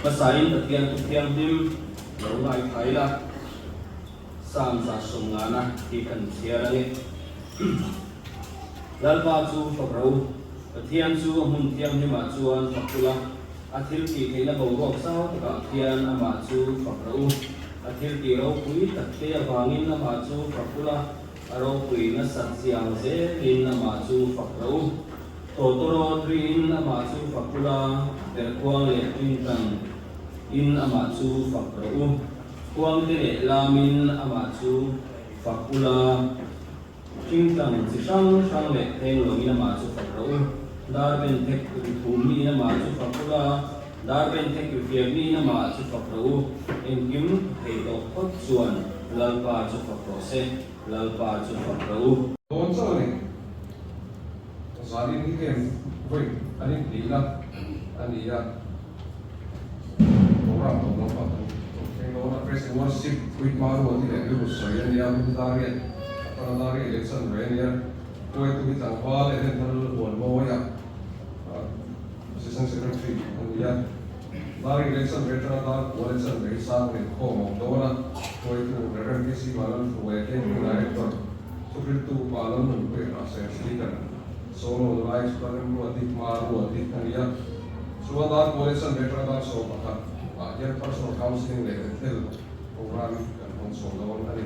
Masain tatian tuthiam dim lo ngai thaila sam sa sungana ti kan thiarani lalpa chu fakrau pathian chu mun thiam ni ma chuan fakula athil ki keina bo rok sao taka thian ama chu fakrau athil ki ro pui tatte awangin ama chu fakula aro pui na satsiang ze in ama chu fakrau totoro trin ama chu fakula terkwang le tintang in ama chu fakrau kuang te le lamin ama chu fakula tintang chi sang sang le theng lo in ama chu fakrau dar ben thek ku thum ni ama chu fakula dar ben thek ku fiam ni ama chu fakrau en kim thei do khot chuan lalpa chu fakro se lalpa chu fakrau Don sorry. Sorry ni kem. Woi, ani dila. Ani ya. Orang tu apa tu? Okay, orang presiden worship with maru ati le lu saya ni ya dari apa dari election ni ya. Kau itu kita awal ini terlalu buat bawa ya. Assistant Secretary ani ya. Dari election veteran dar election very sad ni kau mau dona. Kau itu referendum si malam tu weekend ni director. Supritu malam tu rasa sedikit. Solo live program adik maru adik kania. Suara coalition veteran dar so pakar. Yang personal counseling level program dan konsolidasi tadi.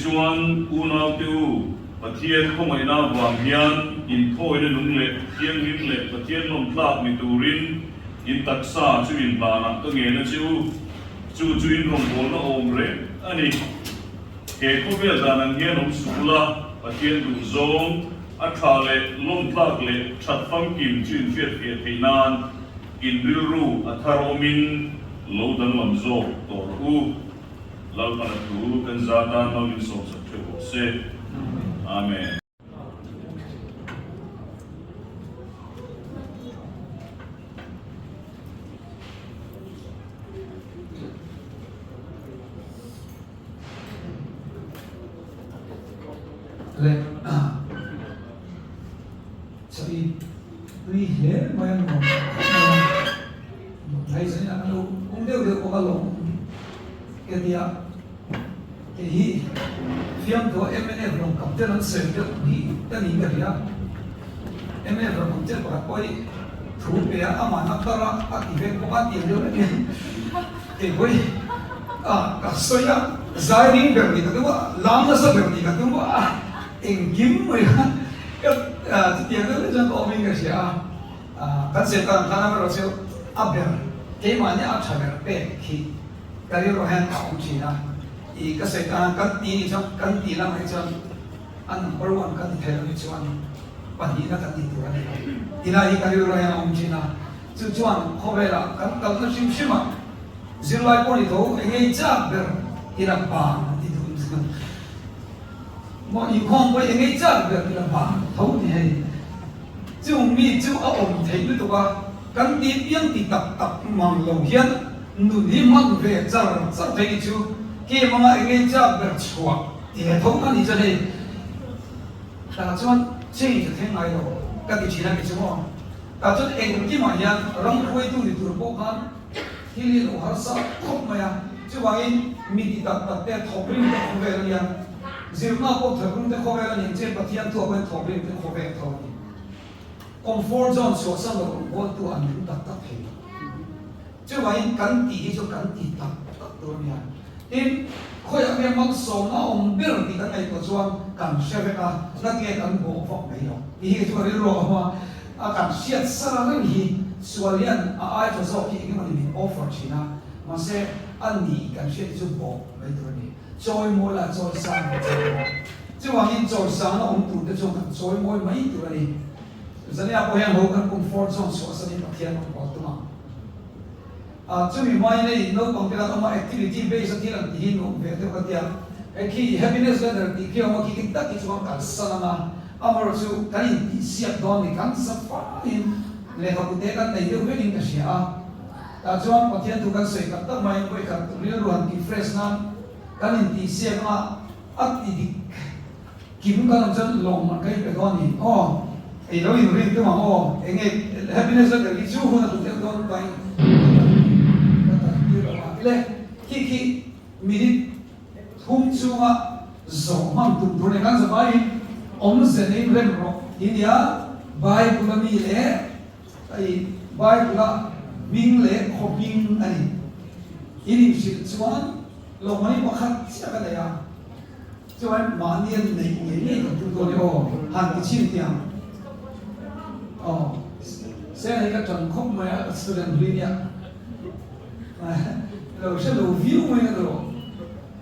chuan unau teu pathian khomai na wang hian in thoi le lung le thiang lim le pathian lom tlak mi turin in taksa chu in plana ka nge na chu in rom bol na om re ani ke ko bia danan hian om sula pathian du zong a tha le lom tlak le that fam kim chin fiat fiat theinan in ru a tharomin lo dan lam zo tor u lalpa tu kan zata no in so sa se Amen. Lệ Sabi Tuy thế mà em ngồi Thầy sẽ là lúc cũng đều được có cả lòng Cái gì ạ Cái hi Phiêm của MNF lòng cầm chân nó sửa được hi Tên hình cái gì ạ MNF lòng cầm chân của các bối Thủ bế mà nó ta ra Aki về của bạn tiền được đấy Cái bối Các xoay á Giải đi biểu gì cả đúng không Làm nó sao biểu gì cả đúng không Anh kiếm rồi tiền đó là cho mình cái gì à cái gì ta khana mà rồi áp được cái mà nhá áp chả được bé khi cái điều rồi hàng ông chỉ là cái gì ta cái tí là mấy cho anh number one cái thứ này cho anh bản đi là cái tí tuổi này thì là cái điều rồi hàng ông chỉ là chú cho anh không phải là cái nó sim sim mà zero lại con đi thôi anh ấy chắc được thì là bàn thì thôi mọi người không có những cái chất được là bản thấu thì hay chú mi chú ở ổn thấy được tụi căn tiếp yên thì tập mong lâu hiền nụ đi mong về giờ thấy chú khi mà mọi người chất được chùa thì hệ thống nó đi cho đây là cho chỉ cho thế này rồi các cái chỉ là cái chú không ta cho anh cái mà nhà rong quay tu thì tu bộ han khi liên ở sao không mà chú bảo in mi đi tập để thấu bình được về rồi Zil na po thakung te khowe la nin chen pathian thu ben thobe te khowe thau ni comfort zone so sa lo ko tu an nu tak tak he chu wa in kan ti cho kan ti tak tak to nia tin khoi a me mang so na om ber ti kan ai ko chuan kan sheve ka na ke kan bo fok mai lo hi chu ri ro ma a kan siat sa na hi sualian a ai to so ki ki man ni offer china ma se an ni kan siat chu bo mai to ni trôi môi là trôi sang chứ mà nhìn trôi sang nó ông tụt để trôi càng trôi môi mấy tụi này giờ này có hàng hậu cần comfort zone số sẽ đi bắt thiên nó có tụi mà chứ mình mai này nó còn cái là activity based thì là thì nó về theo cái tiền khi happiness letter thì khi mà khi kita thì chúng ta sana mà amar chu cái gì siết đó thì càng sắp phá in lệ học tế cái này đều quyết định cái gì à chúng bắt thiên tụi cái sợi cái tất mai với cái tụi nó luôn cái fresh nam cái này thì xem mà ắt thì kiếm cái làm chân lòng mà cái con gì thì nó hình riêng cái mà anh ấy happiness là cái chú hơn là tụi em con tay cái khi mình thung chú mà gió mang tụi này càng sao vậy ông sẽ nên lên rồi thì nhá bài của mình lẽ cái bài của mình lẽ học mình này ini chỉ chuan lâu mấy mà khác sẽ cái này à cho anh mà niên này nghĩ của chúng tôi ô hàng cái chi tiền sẽ này cái trần không mà student viên nhá rồi sẽ đầu view mấy cái rồi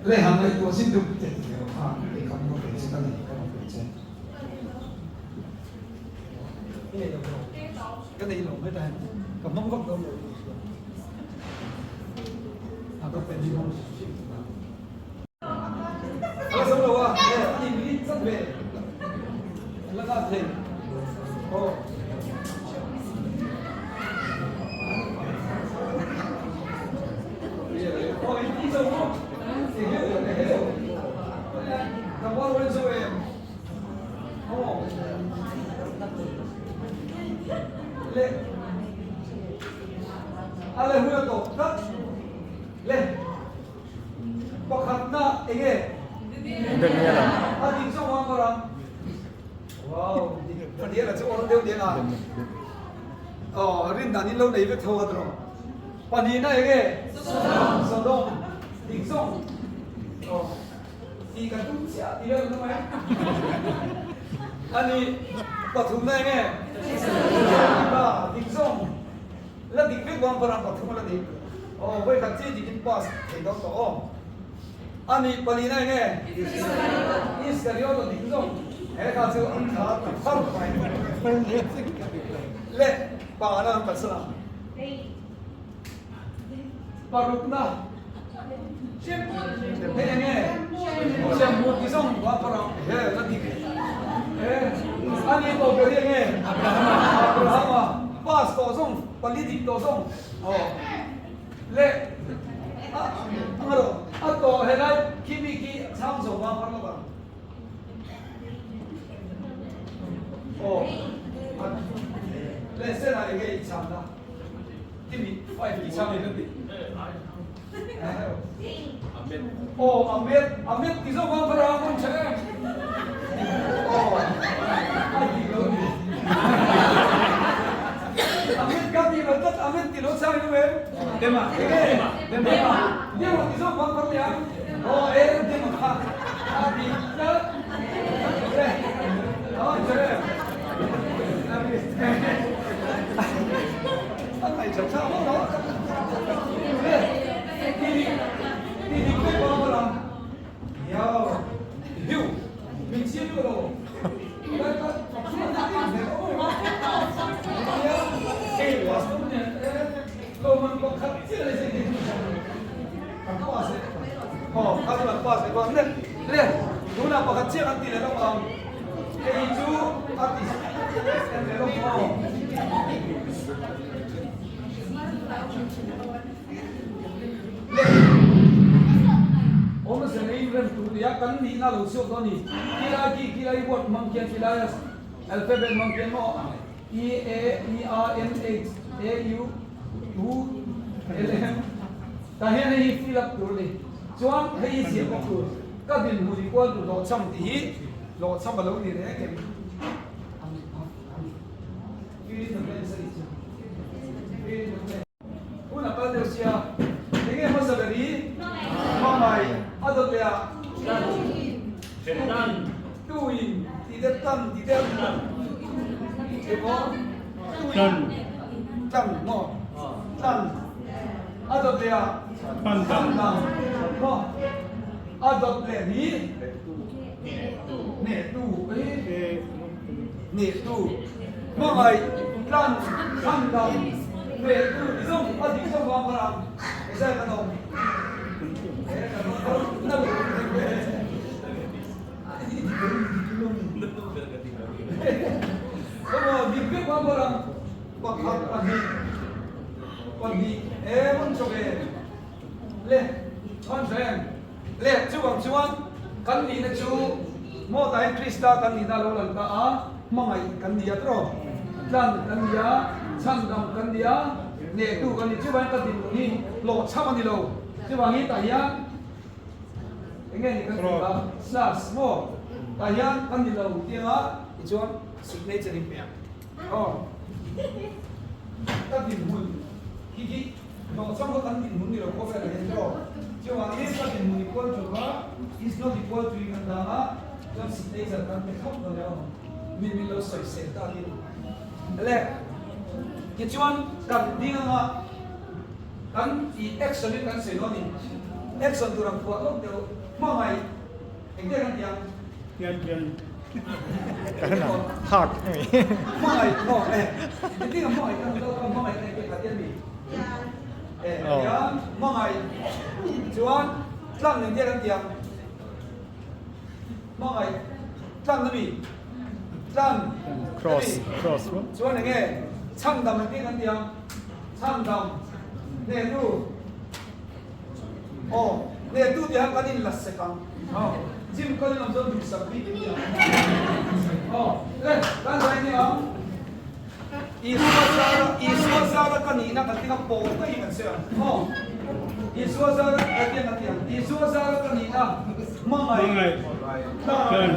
lấy hàng này tôi xin được tiền hàng để không có cái gì cái này không có cái gì cái này lộn hết rồi cầm mông gốc đâu rồi có phải đi không xong rồi à nhìn đi rất về là ra thầy đi đâu không thì hiểu được cái hiểu làm bao nhiêu rồi em lên ale huyo to tak lên bọc hạt na anh ấy đi trong hoa rồi wow phần địa là chỗ nó đều địa là riêng đàn in lâu này với thâu rồi phần địa này cái sông đông đi sông đi cái cũng sẽ đi đâu không ấy anh đi bọc thùng này nghe đi sông là đi biết quan phần bọc thùng là đi với các chị đi pass thì đó có anh ấy phần này nghe Iscariot là đi sông hệ cả sự ăn thả không phải lệ bà nó bật ra bà rút na Siya mo isang parang nanti ani to beri Abraham pas to song politik to song le angaro ato helai kimi samso ba parang ba le sena ege chamda kimi 5 cham에 는데 Amit bisa bang berangkat cek. Amit kan di betul, Amit di luar sana itu dema. Dia mau bisa bang berlian. Dema. Abi, cek. Apa itu? Sama Ini kau orang, ya, mesti dulu. Mereka cuma nanti ya, wasnya, kalau mau kecil aja gitu. Aku asal, kalau lepas, kalau lihat, guna apa kecil nanti ada orang, itu artis, yang ada Om senai rem tu ya kan ni na lo sio to ni kila word mangkian kila alphabet mangkian mo E A E R N H A U U L M tahian ni fill up tu le chuan hei sia ko tu ka din mu di ko tu lo cham ti lo cham ba lo ni re ke una parte sia dengue masa dari mamai adot ya tuin tidak ebo tan mo tan adot ya pan mo adot le ni ne tu mamai tan dam ne tu isong adik isong barang saya kata kalau bibir orang pagi mencoba le cuang kan ni na cu mau tahu Krista kan ni dah lalu lantas mangai kan dia terus dan kan dia sandang kan dia ne tu kan ni cuba kan ni lo sama ni lo cuba ni tayang ingin kan kita slash mo tayang kan ni lo dia itu signature impian kan di mun kiki no sama kan di mun ni lo kau berada jauh cuba ni kan di mun equal coba is not equal to ikan dah dan signature kan tekap dah min lo soi tadi le kichuan kan dinga kan I action kan senoni action durang buat lo deu mamai engke kan yang karena hard mamai jadi mamai kan lo mamai kan ke hatian ni ya mamai cuan lang engke kan yang mamai lang nabi lang cross cuan engke 참담 engke kan yang 참담 네, 네, dia kanin las sekang. Jim kanin amzon bisa bikin dia. Kan saya ni Iswa Zara kanina katina po ka ingat siya. Iswa Zara kanina mamay. Kan.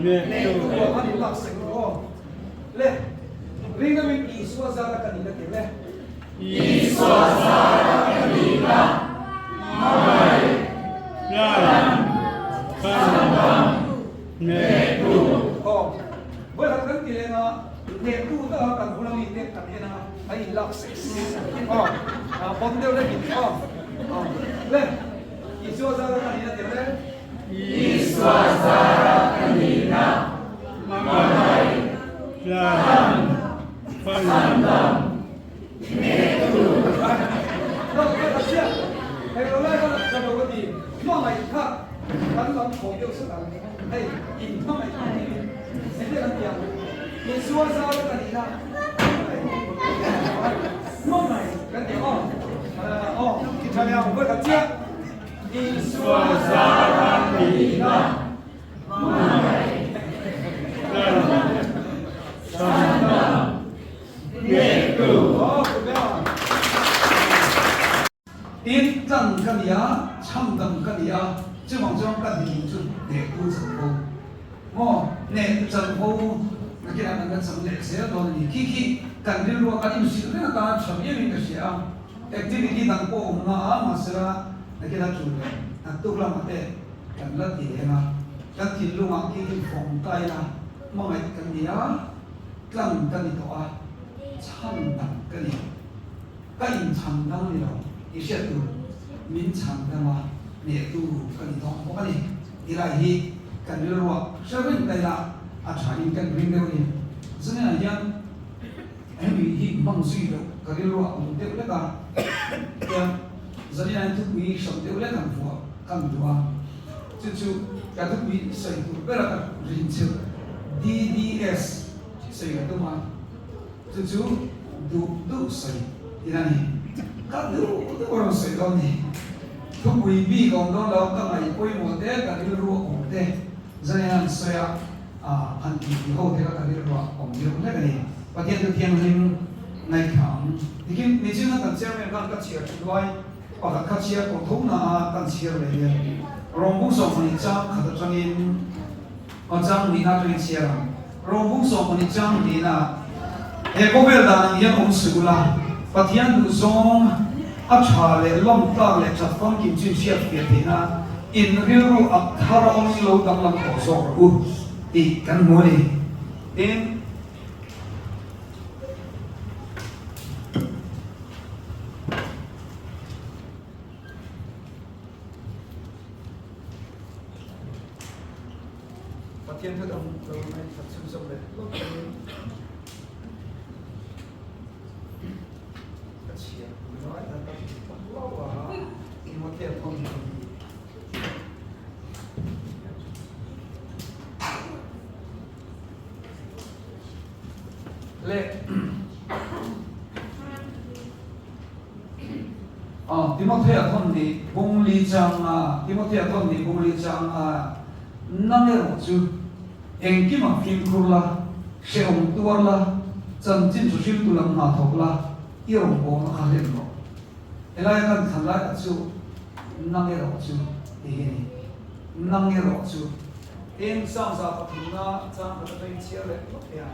Ne, kanin las sekang. Le. Ring namin Iswa Zara kanina kile. Iswa Zara kanina mamay yan panabang netu boleh kan kile na netu dah kan pulang ini kan dia na ay lakses bondel lagi le Iswa Zara kanina kile Iswa Zara kanina mamay yan panabang netu phổ biểu sự là đây in không phải sẽ là tiền in xua sao cái gì đó không phải cái gì cho nên với cả chia in xua sao cái gì đó in tăng cái gì á, chăm tăng cái gì á, chứ không trong cái gì chút để tu成功，哦，那成功，那给他们个成那些多呢，看你如果看你是那当然成也那个些啊，activity 当过我们啊嘛是啦，那给他做的，那都了嘛的，看了点啊，看天路啊，给你放低啦，么咪跟你啊，跟你多啊，唱当跟你，跟唱当你咯。一些都民常的嘛，也都跟你同我跟你，你来去跟着我，社会来啦，啊，传人跟人流的，是那样，哎，你去忙水了，跟着我，我对不对吧？呀，是那样，就比手对不对干活，干多啊，就要都比谁都别了个人潮 ，DDS 谁个都嘛，就都谁，你那里。các thứ orang soi đó ni, không bị bị còn đó là các ngày quay một thế, các thứ ruộng một thế, cho nên là soi hành kỳ hậu thế các thứ ruộng cũng nhiều thế cái này, và thiên thực thiên hình ngày khám, thì khi mình chỉ là cần xem mình cần các chiếc đôi, hoặc các chiếc của thú na cần chiếc này, rong bung sòng mình trang khát cho nên, trang mình na cho nên chiếc, rong bung sòng mình trang mình na, có vẻ là những ông sư là Patian du zong a cha le lom ta le chat phong kim chin sia phía thế na in riu a thara om lo dang lam ko so u ti kan mo ni tin Patian tu dong lo mai chat sum sum le nói là tập lâu à thì một tiền không lệ Timothea thon ni bung li chang Timothea thon ni bung li chang nang e ro chu eng ki ma phim kurla se ong tuarla chan chin chu sil tu lam na thokla irong bo na kha len lo elai kan thanla ka chu nang e ro chu e ni nang e ro chu eng sang sa pa thuna chang ka tai chia le lo ya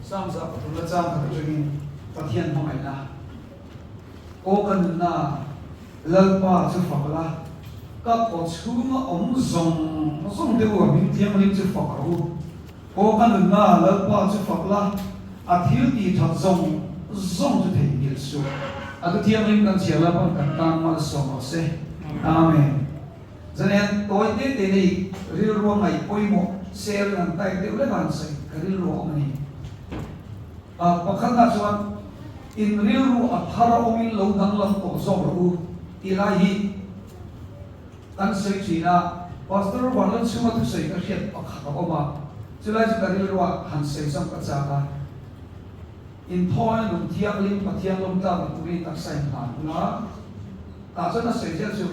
sang sa pa thuna chang ka tai pathian ho mai na ko kan na lalpa chu fa la các bộ chúng ông dùng đều ở bên thiên linh chư Phật rồi, có cái lần nào lỡ qua chư Phật là, thiếu đi thật dùng cho thầy nghiệp số, cái thiên linh cần chia là bằng cách tăng mà sống sẽ, amen. Cho nên tôi thấy thế này, riêng ruộng này ôi một xe lần tay đều lấy bàn sấy, cái riêng ruộng này, và khán giả cho anh, in riêng ruộng thara ông in lâu đăng lâm tổ số rồi, thì lại hi tan sei china pastor warlan suma tu sei ka hiat pakha ka ma chulai chu karil ro han sei sam ka cha ka in thoi lum thiang lim pathian lom ta tu ri tak sai han na ta cho na sei ja chu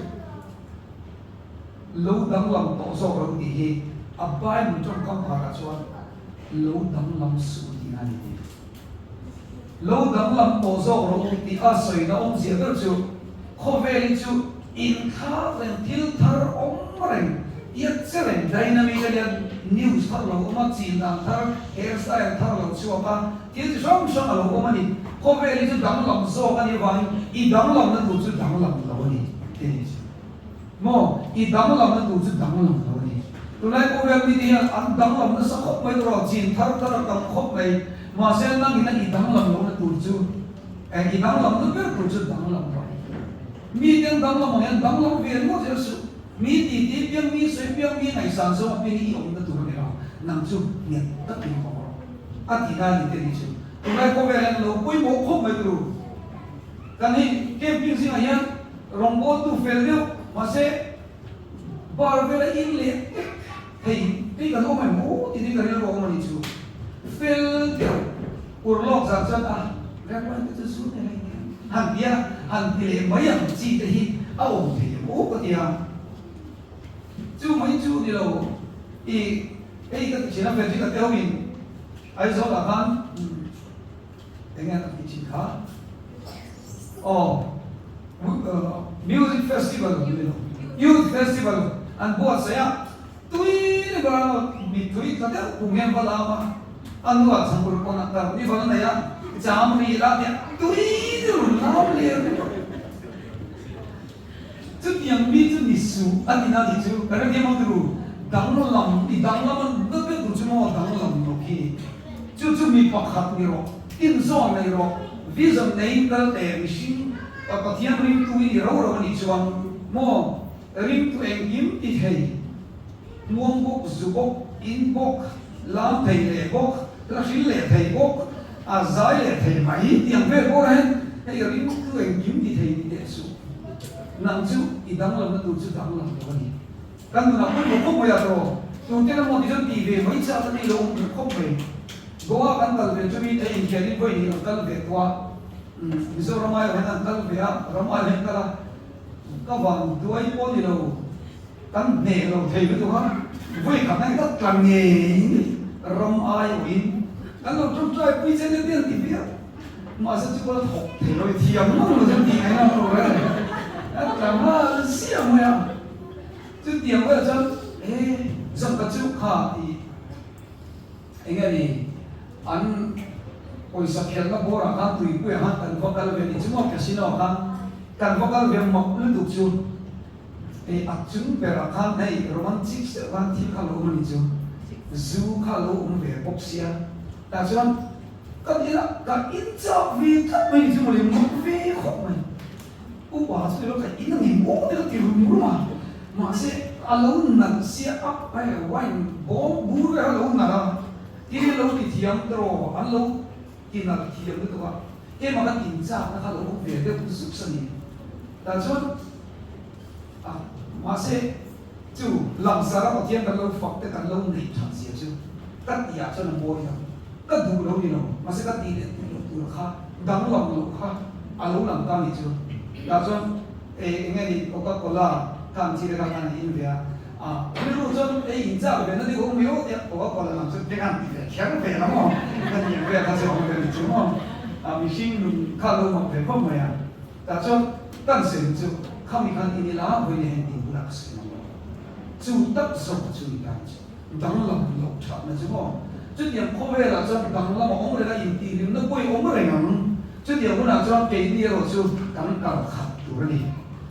lo dang lam to so ro ti hi abai mu trong kam pha ka chuan lo dang lam su ti na ni lo dang lam to so ro ti a sei na om zia ka chu kho ve li chu in khá lên thiếu thar ông rèn yết sẽ lên dynamic cái news thar lâu mà chỉ là thar hairstyle thar lâu xưa ba thiếu thì sống sống ở lâu mà đi có vẻ như đắng lòng so cái như vậy i đắng lòng nó tụt chút đắng lòng lâu đi thế mò i đắng lòng nó tụt chút đắng lòng lâu đi tụi này có vẻ như thế ăn đắng lòng nó sẽ khóc mấy rồi chỉ thar đắng khóc mấy mà xem nó nghĩ là i đắng lòng nó tụt chút i đắng lòng nó biết tụt chút đắng lòng rồi mi tiếng đắng lòng mà đắng lòng viên một giờ sự mi tí tí biếng mi suy biếng mi ngày sáng sớm mi đi ông đã tụi này nào nằm chung nhiệt tất nhiên có atina ni te ni chu tunai ko velen lo pui mo khop mai tu kan hi camping sing ayan rombo tu felio mase bar vela in le hey ti kan o mai mo ti ni kan lo mo ni chu fel dio urlok sa chan a kan ma te su ne han dia han ti le mai am chi te hi a o ti mo ko ti ha chu mai chu ni lo i ei ka china fel ti ka te min ai zo la kan dengan kitchen car music festival youth festival an buat saya tui ni barang mi tui kata pungen balama an buat sampul konak tar ni barang ya jam ni lah dia tui tu lam le tu yang mi tu ni su an ni nadi tu kerana dia mau tu dang lam di dang lam betul tu cuma dang lam okey tu mi pakhat ni ro in zone này rồi vision này cái để machine có thiên rim tu đi rồi rồi đi chuan mo rim tu em yếm đi thầy muông bốc zu bốc in bốc làm thầy lệ bốc là xin lệ thầy bốc à giải lệ thầy máy tiền về bốc hết cái rim tu em yếm đi thầy đi để su nang chu i dang lam tu chu dang lam rồi đi kan tu nak không bao giờ rồi tu cái nó một đi dân đi về mấy cha nó đi đâu không về Goa kan tal ve chumi te in keri boy ni tal ve kwa miso ramai han tal ve a ramai hen kala ka van duai po ni lo kan ne lo thei ve tu ha voi ka nai ta tlang nge ramai win kan lo chung chai pi chen ne tiên ti bia ma sa chu ko thok thei lo thiam no lo chen ti ngai na lo re a ta ma siam ya chu tiam wa chan zam ka chu kha i engari an oi sakhial na bora kan tui pu ha kan vocal ve ni chumo casino kan vocal ve mok lu du chu e achung pera khan nei romantic se van thi khalo mani chu zu khalo ve boxia ta chuan ka dira ka in cha vi ta mai chu mo le mo ve kho mai u ba su lo ka in ni mo de ti ru ma se alone nan sia up ai wine bo bu ra alone naที่เราติดเทียมตรออันเรากินอะไรเทียมด้วยตัวเกี่ยมันกินจ้านะครับเราเวียนเรื่องสุขสนิทแต่ส่วนมาเสจู่หลังสารพัดเทียมกันเราฝักแต่กันเราหนีทันเสียจู่กัดยาจนบ่อยก็ดูเราอยู่เนาะมาเสกัดดีเนี่ยดูเราค่ะดังหลังเราค่ะอาเราหลังตั้งนี่จู่แต่ส่วนไงนี่โคคาโคล่าทำที่เรื่องการอินเดียไม่รู้จนอินจ้าเป็นนั่นที่ผมไม่รู้เนี่ยผมก็คนละนั่นจะเป็นการติดแข็งเป็นแล้วมั้งกันอย่างเงี้ยถ้าจะเอาเป็นจุดมั้งมีสิ่งหนึ่งข้ารู้มั้งเป็นข้อมูลแต่จนตั้งเสียงจู่ข้ามีการอินละเว้ยเห็นอินบุรักสิ่งนั้นจู่ตัดส่งจู่อีกการจู่ดังหลังหลบชัดนะจู่มั้งจู่อย่างข้อมูลละจนดังหลังมั้งองค์เรื่องอินตีเรื่องนั้นป่วยองค์เรื่องนั้นจู่อย่างคนละจนเกย์เนี่ยเราจู่ดังการขัดตัวนี่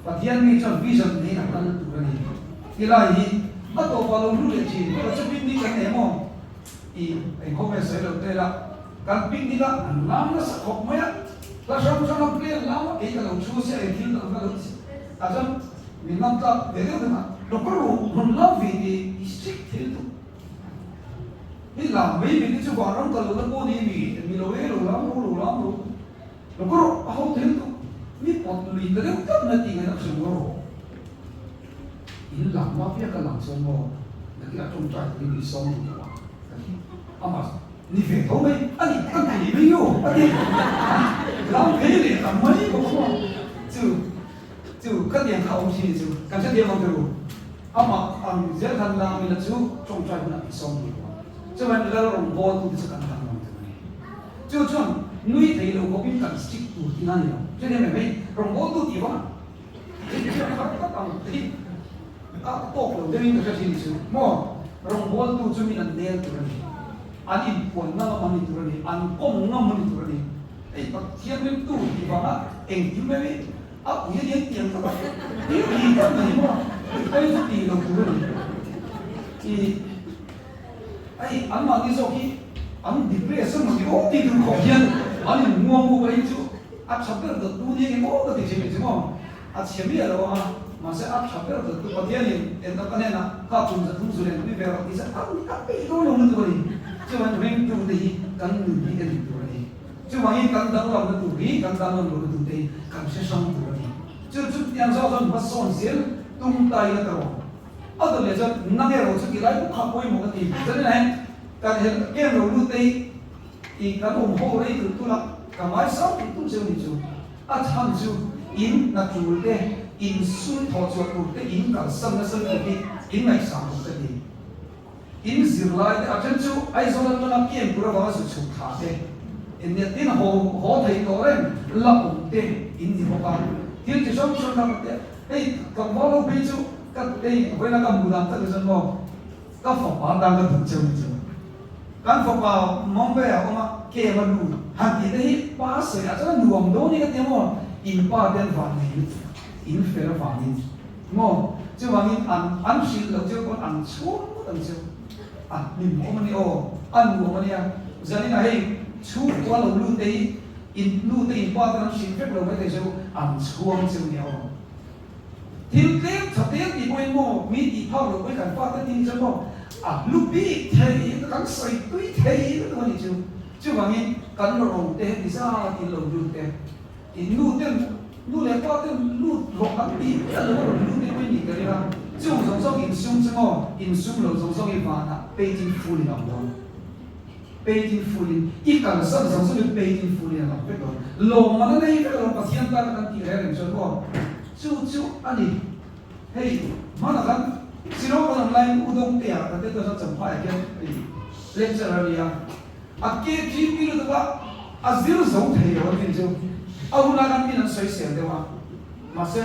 ว่าที่อันนี้จนวิชั่นนี่นักนั้นตัวนี่ที่ไรอัตโตฟาลงรู้เลยจีนเราจะปิ้งดีกันเองมั้งไอ้ข้อมูลเสร็จแล้วแต่ละการปิ้งดีละน้ำน่ะสักขบไหมอ่ะแล้วชอบเปลี่ยนน้ำไอ้ก็เราชูเสียไอ้ที่เราก็เราอาจารย์มีน้ำตาเดี๋ยวนะเราก็รู้มันเล่าวิธีสติ๊กเทลต์นี่หลังไม่มีที่จะบอกเราก็รู้แล้วพวกนี้มีเราเองเราก็รู้เอาเทลต์นี่พอลีนเรื่องก็ไม่จริงนะสมมติin lang ma pia ka lang som mo nakita tong try ni som ni wa ama ni ve to mai ani kan ni ve yo ani lang ve le ta mai ko ko chu ka dian ka ong chi chu kan cha dian ma tu ama am je kan lang mi la chu tong try na som ni wa chu ban la rong bo tu chu kan lang ma tu ni chu chon nui thei lo ko bin kan stick tu ti na ni chu ne me rong bo tu ti wa ka ta ti tok lo demi ka sini su mo rong bol tu chumi nan del tu ni an in pon na ma ni tu ni an kom na ma ni tu ni ei pa thiam lim tu ti ba eng ti me a pu ye tiang ta ba ni ta ni mo ai tu ti lo tu ni ai an ma ni so ki an depression ma ki o ti tu ko hian an muang bu bai chu a chapel da tu ni mo ka ti che mo a chemi lo ha masa ap chapel da tu patian ni en ta kanena ka pun za tu zulen ni vera ti sa a ni ka pe lo lo ni tu ni chuan ring tu de kan ni kan tu ni chu wangi kan dang lam tu ri kan dang lam tu te kan se sang tu ni chu yang sa son bas son sil tum tai la ta ada le jan na ne ro chu ki lai kha koi mo ka ti jan ne kan he ke ro lu te i kan ho re tu la ka mai sa tu se ni chu a tham chu in na tu te in sun tho chu tu te in ka sam na san ki in mai sa tu te ni in zir lai te a chen chu ai zo na na kiem pura ba su chu tha te in ne tin ho thei to ren la um te in ni ho ka til chi som chu na te ei ka mo lo bi chu ka ei ko na ka mu dang ta chen mo ka fo pa dang ka tu chu chu kan fo pa mong be a ma ke ma lu han ti te hi pa se a cha nuam do ni ka te mo in pa den va ni in fe la va ni mo chu wa ni an shi lo chu kon an chu tan chu ni mo ma ni o an mo ma ni a zani na hei chu wa lo lu te in lu te in pa tan shi fe lo me te chu an chuang chu ni o til te cha te ti mo mo mi ti pa lo me kan pa ta tin chu mo lu bi thei kan sai tui thei to ni chu wa ni kan lo rong te ni sa ti lo lu te in lu te lu le pa te lu ro kan bi ya lo lu te me ni ka ri la chu song song in sung chu mo in sung lo song song i va na pe tin fu li na mo Beijing fulin, ikan san sang sang Beijing fulin na pe ko. Lo mana nei pe lo pasien ta kan ti re ren chon ko. Chu ani. Hey, mana kan sino ko nam lai udong te ya ta te to sa cham pa ya ke. Lecturer ya. Akke ji pi lo ta azir zo the yo tin chu. Au na kan min sai se de wa. Ma se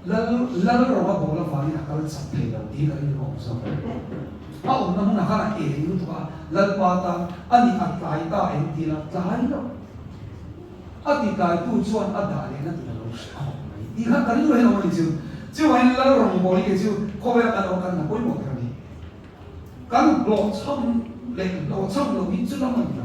lal ro ba bo la fa ni na ka sa the lo di ka ni ko so. Au na muna kana e yu tu ka lal pa ta ani atai ta en ti la tai lo ati kai tu chuan a da le na ti lo sha i ha ka ri lo he no ni chu wa ni lal rong bo ni ke chu ko be ka lo kan na ko mo ka ni kan lo chom lo bi chu la ma ni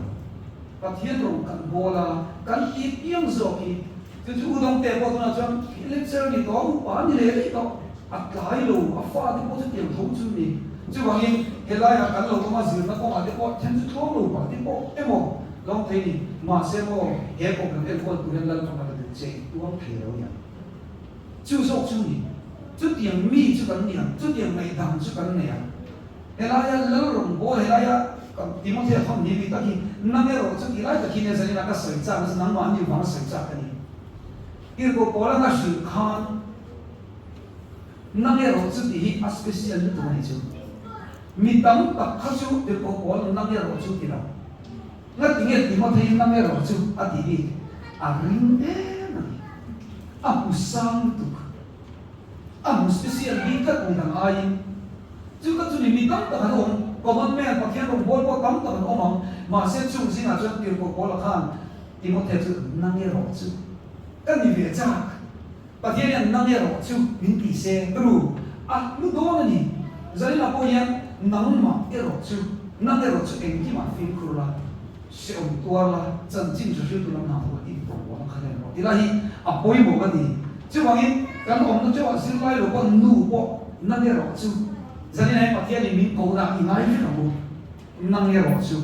pa thien ro kan bo la kan ti piang zo ki chu dong te bo na chom lecture ni to pa ni le ri to a kai lo a fa ti po chu tiang thong chu ni chứ bằng như cái lai là cán lầu có mà dừa nó có mà cái bộ chân chú thuốc lầu bảo cái bộ em một long thấy đi mà xem bộ em cũng cần em còn tụi em lần còn là được chế tuông thấy đâu nhỉ chú sốc chú nhỉ chú tiền mi chú cắn nhỉ chú tiền này đằng chú cắn này cái lai là lâu rồi bộ cái lai là còn tìm một thế không nhỉ vì ta khi năm nay rồi chú cái lai ta khi này giờ là cái sợi cha nó nắng mà nhiều bằng sợi cha cái này cái bộ là cái sự khan năm nay rồi chú thì special như thế này chú mi tam tak khasu te ko ko nang ya ro chu ti la ngat nge ti mo thei nang ya ro chu a ti bi a ring e na a usang tu a mu special bi ka ko dang ai chu ka chu ni mi tam tak ha ko man me pa khen ro bol ko tam tak o ma se chu sin a chu ti ko la khan ti mo thei chu nang ya ro chu ka ni ve cha pa khen nang ya ro chu min ti se ru a lu do na ni zali na po yan nang ma ero chu nang ero chu eng ki ma fin khur la se om tua la chan chin chu chu la na ho i po wa kha le ro ilahi a poi mo ka ni chu wang in kan om no chu a sin lai lo ko nu po nang ero chu zani nai pa tia ni min ko na i nai fi no nang ero chu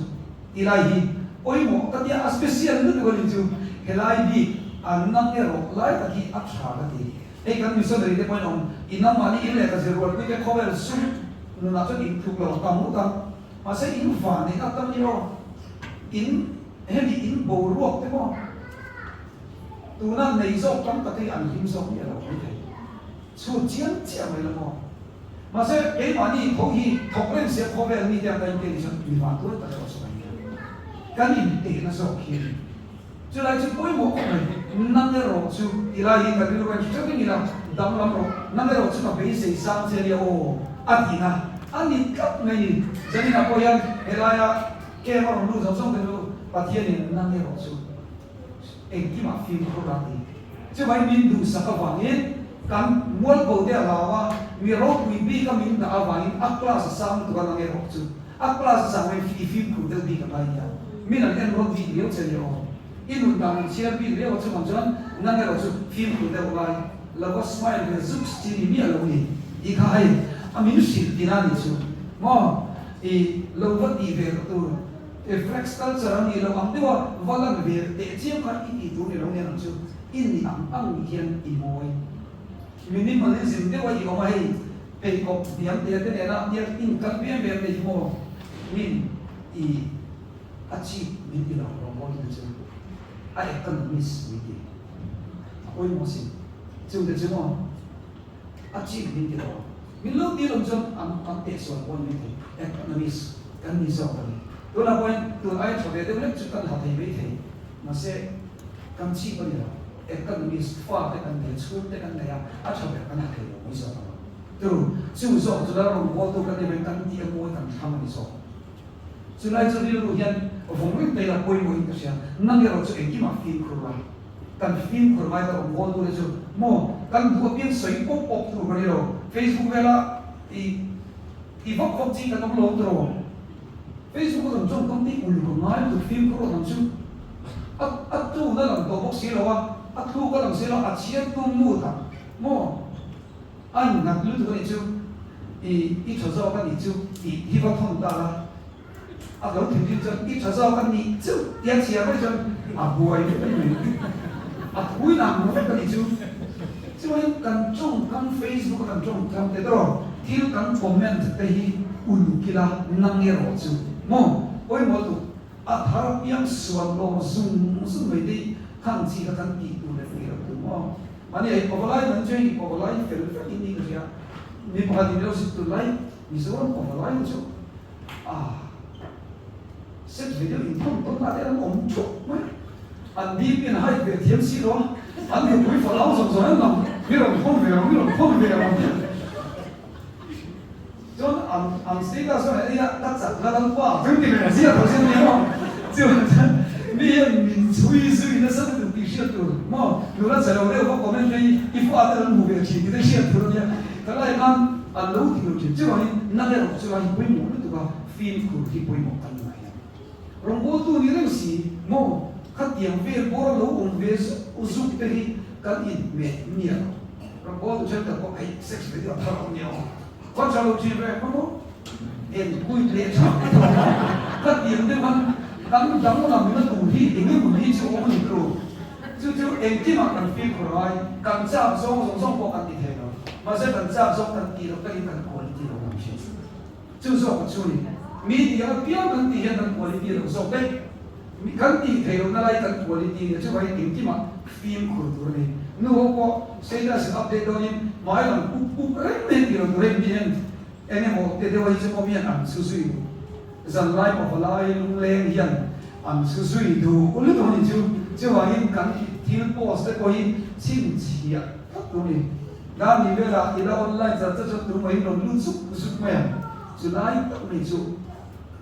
ilahi poi mo ka tia a special nu ko ni chu helai bi a nang ero lai ta ki a tha ka ti ei kan mi so ri te point on inam mani in le ka zero ko ke cover su nó là cho in thuộc lòng tầm một tầm mà sẽ in phản thì các tâm nhiều in hay bị in bầu ruột thế không từ năm này do trong các cái ảnh hình giống như là như thế số chiến chia vậy là không mà sẽ cái mà đi thấu hi thấu lên sẽ có vẻ như thế này thì sẽ bị phản đối tại sao vậy cái này để nó sao kia cho lại chúng tôi một cái năm nay rồi chú đi lại cái điều quan trọng cái gì là đâm lắm rồi năm nay rồi chú mà bị xây sang thế liệu atina ani kap nei jani na poyan helaya ke ma lu zo song de lu pathian ni nang ye ro chu ek ki ma fi ko ra ti chu bai min du sa ka wang in kan mual bo de lawa mi ro wi bi ka min da awang in akla sa sam tu ka nang ye ro chu akla sa sam mai fi ku de bi ka bai ya min an en ro vi leo chen yo in dang chia bi leo chu mang chan nang ye ro chu fi ku de bai la ko smile de zup sti ni mi alo ni I khai amin shi tinani chu mo lâu vẫn đi về tụ flex culture ni lâu am dewa valan về để chiếm cả ít tụ ni lâu này làm chú in ni ang hiền imoi minimalism dewa i omai pe ko diam te te na dia in kan bien bien de mo min achieve min ila mo ni chú a economist ni ki oi mo sin chú de chú mo achieve min ila min lo di long jong am te so one min economist kan ni so kan tu la point tu ai chobe de lek chu kan ha thei ve thei ma se kan chi ko ni la economist fa te kan ni chu te kan ya a chobe kan ha thei mo so tu chu so tu la ro mo tu kan ni kan ti mo kan tham ni so chu lai chu ni lu hian vong rin te la poi mo in ka sia nang ya ro chu en ki ma fin ko la kan fin ko mai ta mo tu le chu mo kan du pin soi pop pop tu ko ni ro Facebook vela i vok vok chi kan lo tro Facebook ko jong kom ti ul ko ngai tu film ko nam chu at tu na lang to bok si lo wa at tu ko lang si lo at sia tu mu ta mo an na lu tu ni chu i cho zo kan ni chu hi vok thon ta la at lo tin chu i cho zo kan ni chu ya sia ba chu a buai ni at hui na mo kan ni chu cho nên cần trông căn Facebook cần trông căn thế đó thiếu cần comment thế hi ulu kila nang nghe rõ chứ mo ôi mo tu à thằng yang suan lo zoom zoom vậy đi khang chi cái căn kỳ tu này phải được tu mo mà này có lại mình chơi có lại phải phải in đi cái gì à mình phải đi đâu xịt tu lại mình sẽ không có lại chứ à xét video in không lại là ông chụp mấy anh đi bên hai về thiếm xí đó anh thì quý phải lão rồi rồi lắm biết rồi không về rồi cho anh sĩ ta nói là đắt chặt là đắt quá không thì mình sẽ đầu tiên nhớ không chứ mình suy nó sẽ được bị siết rồi mà nếu là sẽ đầu tiên có comment đây if anh là một việc chỉ cái siết rồi nhá cái này anh lâu thì được chứ còn nãy là chứ anh quên một cái tụi phim của thì quên một cái này rồi bố tu như thế gì mà các tiếng Việt bố lâu ông Việt usuk tadi kan in me nia rồi bố tu chân có cái sex với điều thao nhiều có cho lâu chi về không bố em vui lệ chọn các tiếng đấy mà đắng làm nó tủ hi tiếng nó tủ hi chứ không được rồi chứ em chỉ mà cần phim của ai cần chạm song có cần gì thế nào mà sẽ cần chạm song cần gì đâu cái cần quality đâu làm gì chứ sao mà chui media piang cần gì cần quality đâu sao đấy kan ti thei na lai kan quality ne chu vai tim ti ma film khur tur ni nu ko status update on in mai lan pu rem men ti ron rem bien ene mo te de vai chu ko mian an su sui zan lai of lai lung leng hian an su sui du ko lu ni chu wa in kan til post te ko in chin chia tu ni da ni ve la ila online za cha tu mai ron lu su men chu lai ta ni chu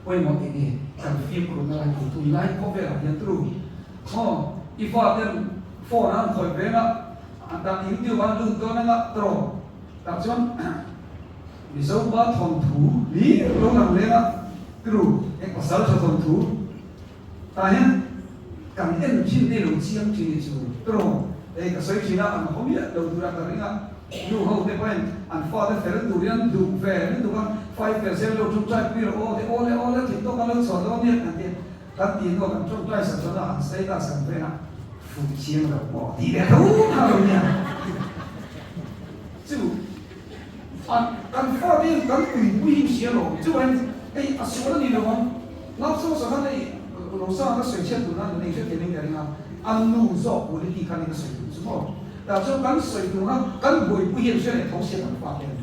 oi mo ti ni kan film ko na lai tu lai ko ve la hian tru mo ifa den phone an khoi ve na an ta YouTube an lu to na nga tro ta chon mi so ba thong thu li lo nam le na tru ek pasal cho thong thu ta hian kan en chin de lo chiang chi ni chu tro e ka soi chi na an ho mi lo du ra ta ringa nu ho te pen an fa de fer tu rian du ve ni tu ka 5% lo chu chai pi ro ole ti to ka lo so do ni an te ta ti no kan chu chai sa cho na an sei ta san ve na fu chiang lo mo ti de tu ha lo nya chu an fa de kan ui ui xie lo chu an ei a so ni lo ngap so so han ei lo sa na sui chen tu na ni che te ning ga ringa an nu zo ko li ti kan ni sui tu chu mo ta cho kan sui tu na kan boi pu yen che le thong xie tan fa len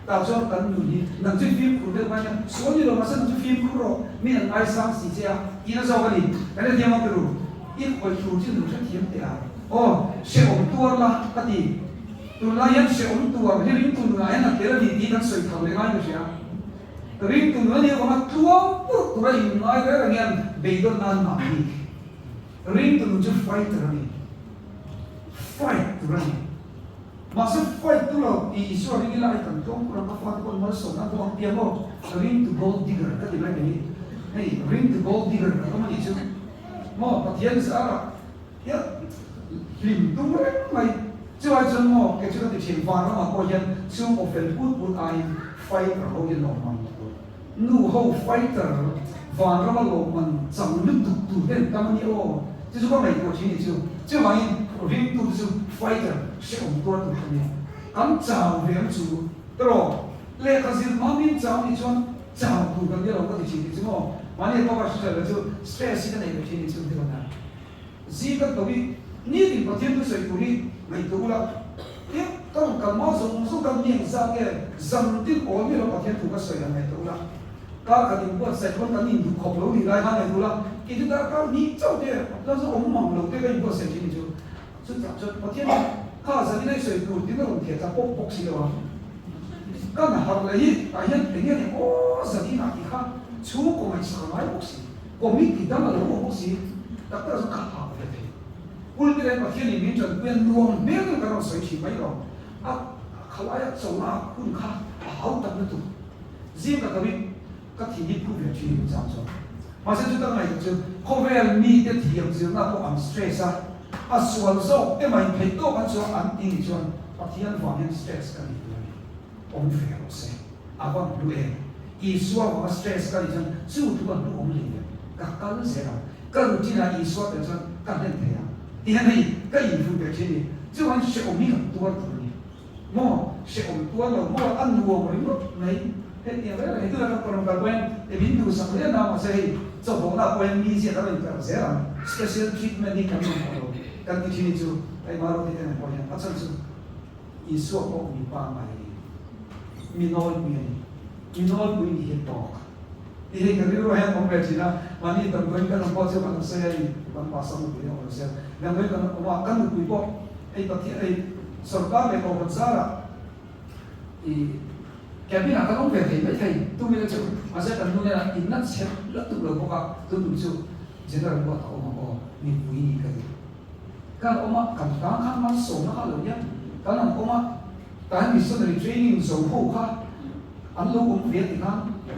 ta cho kan nu ni nang che phim ku de ma nya so ni lo ma san che phim ku ro mi nang ai sang si che ti na zo ga ni ka le tiam ma ru in ko tu chi nu che tiam te a o se om tuar la ka ti tu la yan se om tuar hi rin tu na yan te ra ni ti kan sui thang le ngai no sia ring tu ni ko ma tua tu ra in ngai ga ngian be do nan ma ni ring tu ju fight ra ni fight tu ra ni ma se fight tu lo I so ri la ai kan tong ko ma fa ko ma so na ko pia mo ring tu gold digger ka di la ni hey ring tu gold digger ka ma ni chu mo pa tien sa ra ya lim tu re mai chu ai chen mo ke chu ti chen fa na ma ko yan chu ko fel put ai fight ra ho yin lo ma nu ho fighter van ramalo man chang lu tu den kamani o chu ko mai ko chini chu wang ring tu chu fighter se om to tu ni am chao ve chu tro le ka sin ma min chao ni chon chao tu kan ye lo ka chini chu mo mani ko ba sha la chu stress ka nei ko chini chu de na zi ka to bi ni din pa tian tu sai tu ni mai tu la ye kan kan ma so kan ni sa ke zam tin o mi lo pa tian tu ka sai mai tu la ka ka din ko sai kon kan ni du khop lo ni lai ha mai tu la ki tu ta ka ni chau de la so om mang lo te ka ni ko sai chini chu chu ta chu pa tian ka sa ni nei sai tu tin lo ke ta pok pok si lo ka na har le hi a hian pe ni o sa ni na ki kha chu ko mai sa mai pok si ko mi ki ta ma lo pok si ta ta so ka ha pe pe ul ke pa tian ni min chan pen nuam me ka ro sai chi mai lo a khalaya chona kun kha hau ta na tu zim ka bi ka thi ni pu ve chi ni chang cho ma se chu ta mai chu ko ve mi te thi yang chu na ko am stress a sual zo e mai phei to kan chu an ti ni chuan pathian wa hen stress ka ni om fe ro se a ba lu e i sual wa stress ka ni chuan chu tu ba lu om li ka ka lu se ra ka lu ti na i sual te chuan ka den the ya ti han nei ka i fu ve chi ni chu an se om ni ka tu tu ni mo se om tu lo mo an lu mo ni nei thế thì vậy là tôi là còn cần quen để biến từ sản xuất nào mà xây cho bố nào quen đi sẽ là mình cần sẽ làm special treatment đi cần dùng cần cái gì chứ cái mà rồi thì cái này có hiện phát sinh chứ Isu có bị ba mày minol quên đi hiện tỏ thì cái điều này không phải chỉ là mà đi tầm quên cái nó có chứ bạn xây bạn bảo xong một cái nó sẽ làm cái nó mà cần quỳ bộ ấy bậc thiện ấy sở ta về cầu vật ra là thì cái bên nào các ông về thầy mấy thầy tôi bây giờ chịu mà sẽ cần nuôi là in nát sẽ rất tự lực của tôi đủ chịu chỉ là một thầu mà có mình quý đi cái ông mà cảm giác khác mà số nó khác lớn nhất cái nào ông mà cái mình sẽ được training số hộ khác anh lúc ông về thì khác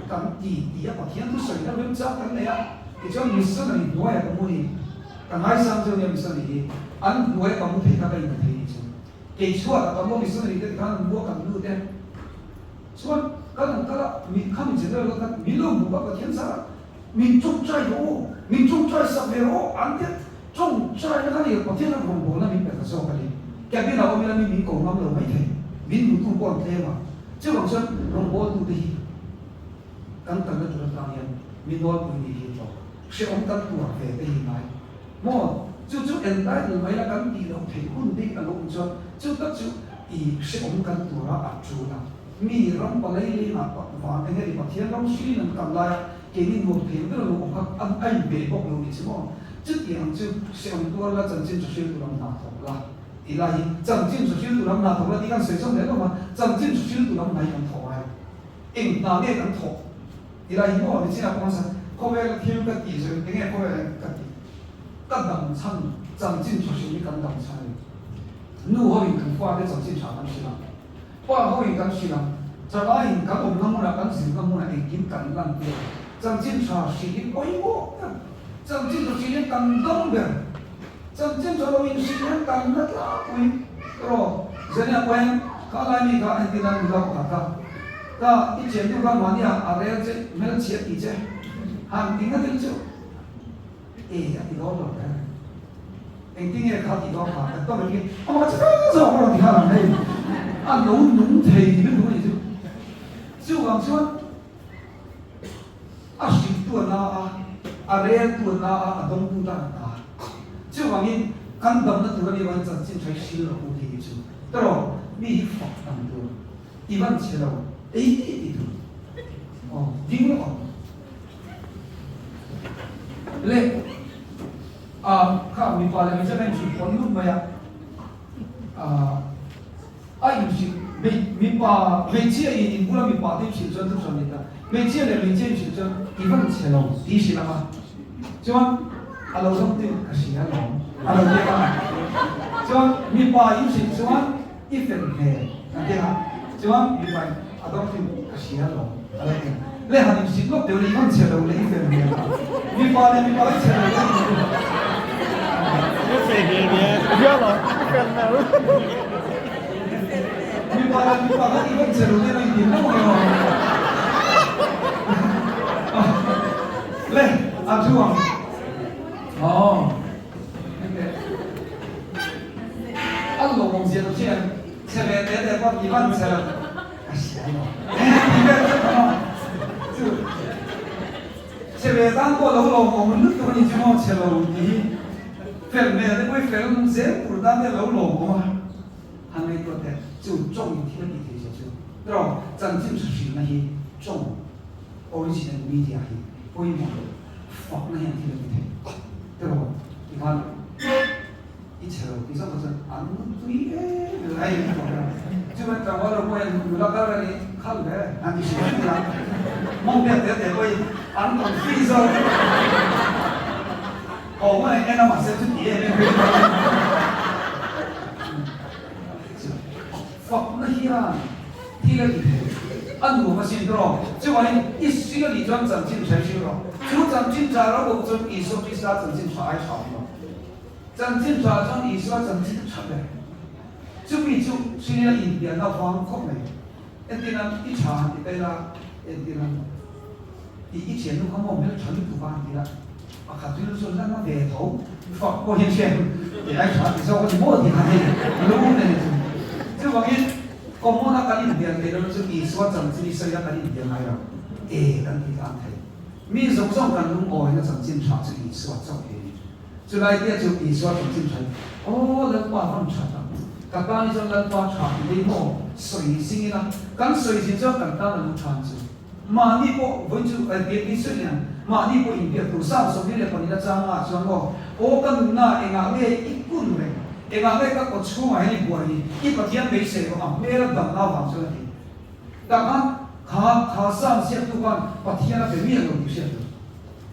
cảm tỷ á bậc thiện tôi sợi nó vẫn chắc cái này á thì cho mình sẽ được nuôi cái môi cái hai sang cho mình sẽ được anh nuôi cái môi thì các bạn thấy chứ cái số là cái môi mình sẽ được cái khác mua cái nuôi đấy so kan kala min kham general kan milo mu ba thian sa min chung chai ho min chung chai sa me ho ante chung chai na ni pa thian na bo na min pa so ka ni ka bi na o mi na min ko ngam lo mai the min mu tu ko the ma chu bang san rong bo tu ti kan ta na tu ta yan min no pu ni hi to she om kan tu ve te hi mai mo chu en dai ni mai la kan ti lo the kun ti ka lo chu ta chu i she om kan tu ra a chu na mi ram palai le na pa wa enge ri pathian ram sri nan kam la ke ni mo the de lo ko an ai be bok lo ni chmo chu ti ang chu se ang tu la chan chin chu sil tu ram na thok la ilahi chan chin chu sil tu ram na thok la ti kan se som le lo ma chan chin chu sil tu ram nai kan thok ai eng na ne kan thok ilahi mo ni china ko sa ko ve la thiu ka ti se enge ko ve ka ti ka dam chan chan chin chu sil ni kan dam chan nu ho in kan fa de chan chin cha kan si la qua hoi kan si lam cha la in kan om nam na kan sin kan muna ek kim kan lan te chang chin cha si in oi mo chang chin cha si in kan dong be chang chin cha lo in si in kan na la ui ro zenia quen ka la ni ka an tin an la ka ka i chen tu ka ma ni a re che mel che ti che han tin na tin chu e ya ti lo lo ka en tin e ka ti lo ka to me ki o ma cha zo ko ti ha la nei anh lũ nũng thì biết đúng gì chứ siêu bằng siêu à xịt tuần à rèn tuần đông tuần na siêu bằng in căn đầm nó tuần đi vào chân trên trái siêu là không thì chứ đó mi phật đầm tuần đi vào siêu là ấy đi tuần dính nó lệ khác mi phải là mình sẽ nên chịu con lúc mà ai chỉ mình bảo mình chia in cũng là mình bảo thêm chịu chân thức rồi đấy mình chia là mình chia chịu chân thì vẫn chia lâu tí xí lắm à chứ không à lâu xong thì cái gì à lâu à lâu đấy à chứ không mình bảo im chịu chứ không ít phần hè là thế à chứ không mình bảo à lâu thì cái gì à lâu à lâu đấy lấy hàng im chịu lúc đều là vẫn chia lâu lấy ít phần hè mình bảo là mình bảo chia lâu đấy cái gì vậy biết rồi cần nào mi para mi para iban se lo dieron y no 啊，对吧？哦，啊，老公接着见，前面带把一万才了，啊，闲了，你别这么，就前面当过老公，你多你就往前楼的，反面的会反正全部当的老公啊，还没过的就重一天的这些就，对吧？咱就是那些重，我以前没讲的，我一摸，放那样天的天，对吧？你看。一切都第三个是安对诶，哎，就问咱我这过有那个人看嘞，俺就是这样，梦见得会安东非洲，哦，我那那马上就跌那个，放那些啊，听了你，按我们心头，就话你一需要你装整进才修了，就整进在了我从艺术比赛整进查一查嘛。真正抓住你说真正出来，就比就虽然印度那方国内，印度人一查你对啦，印度人，以前都看我们传统方面啦，啊，看就是说那个猎头，放过一些，也来查，你说我是莫的还是路的就话你，我莫那跟印度人对了，就艺术真正的需要跟印度人来了，跟你讲睇，民族上跟拢爱那真正查出艺术做嘅。就来啲就艺术同精神，哦，人话翻出啦，咁當呢種人話傳你個隨性啦，咁隨性將簡單人傳住，嘛呢個本就別啲雖然，嘛呢個影片到三十年嚟講你得爭啊，所以我跟那應該咩一貫嘅，應該咩個出賣你過嚟，一個天沒寫個嘛，咩都等到房出嚟，但係他上線都講，把天那邊面都唔寫到，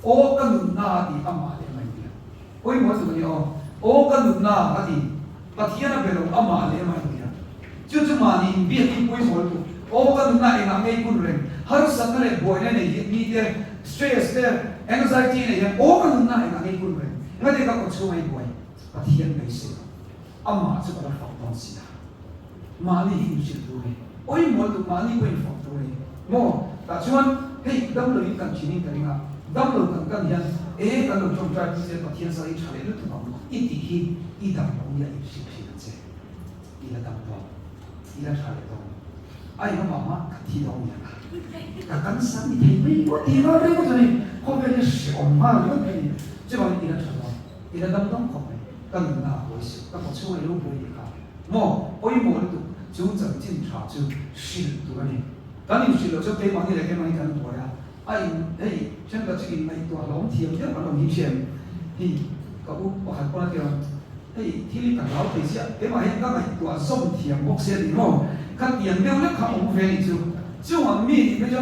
我跟那啲阿媽。我一摸怎么样？我跟那阿弟，把天那边龙阿妈来买的，就是嘛你别听不会说的，我跟那那没顾人，还有什么嘞？我那你的 stress 的 anxiety 那些，我跟那那没顾人，我得讲我出来过，把天没事，阿妈就把它放东西啦，嘛你不是多嘞，我一摸就嘛你不会放多嘞，我打算嘿，当了一干起你干啊。当路更更人，当路中在之前把天上一出来，你同我一地起一等同一是不是的啫？伊拉当多，伊拉出来多，哎，我妈妈提到你啦，刚上你听没？我提到这个就是后边的小嘛，我给你，这帮伊拉出来，伊拉当当好嘞，当那我是，当我出来路不一样，我一摸都就整警察就是多呢，当你去了就给忙你来给忙你干多呀。哎，像个这个那ตัวหลงเทียมเยอะกว่าหลงยิ้มเชียมที่ก็บอกหันคนละเดียวที่นี่กับเราไปเสียเดี๋ยวมาเห็นก็ไอ้ตัวส้มเทียมบอกเสียดีมั้งขัดเทียมเดียวแล้วขับองเฟรนจูจู่ว่ามีไม่ใช่